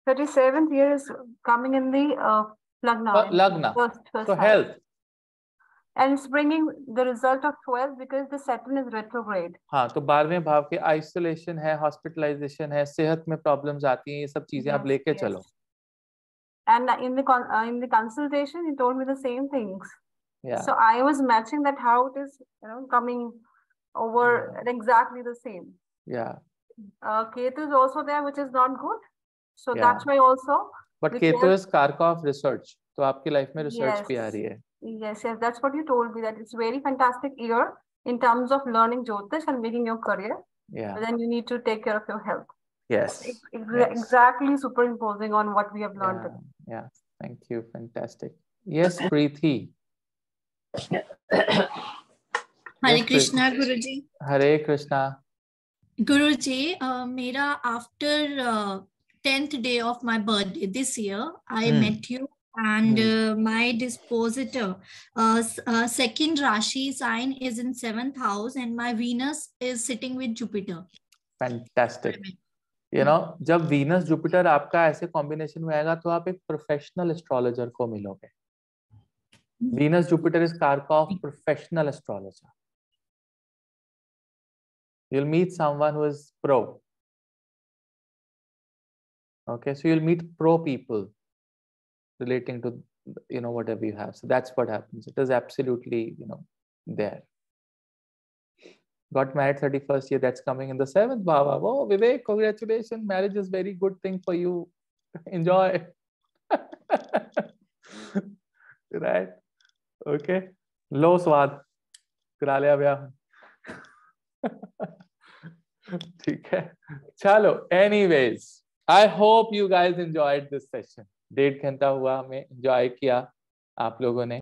37th year is coming in the Lagna. First so health. And it's bringing the result of 12 because the Saturn is retrograde. हाँ, तो 12वें भाव के आइसोलेशन है, हॉस्पिटलाइजेशन है, सेहत में प्रॉब्लम्स आती हैं, ये सब चीजें आप लेके चलो। And in the consultation, he told me the same things. Yeah. So I was matching that how it is, coming over exactly the same. Yeah. Ketu is also there, which is not good. So that's why also. But Ketu is कारक of research, तो आपकी life में research भी आ रही है। Yes, that's what you told me, that it's very fantastic year in terms of learning Jyotish and making your career. Yeah. But then you need to take care of your health. Yes. Exactly superimposing on what we have learned today. Yeah. Thank you. Fantastic. Yes, Preeti. Hare Krishna, Guruji. Hare Krishna. Guruji, mera after 10th day of my birthday this year, I met you. And my dispositor, second Rashi sign is in 7th house, and my Venus is sitting with Jupiter. Fantastic. You know, जब Venus Jupiter आपका ऐसे combination में आएगा तो आप एक professional astrologer को मिलोगे। Venus Jupiter is कारक of professional astrologer. You'll meet someone who is pro. Okay, so you'll meet pro people relating to whatever you have. So that's what happens. It is absolutely there. Got married 31st year, that's coming in the 7th bhava. Oh, Vivek, congratulations, marriage is very good thing for you. Enjoy. Right? Okay, लो स्वाद करा लिया ब्याह। ठीक है, चलो, anyways, I hope you guys enjoyed this session. 1.5 घंटा हुआ, हमें enjoy किया आप लोगों ने।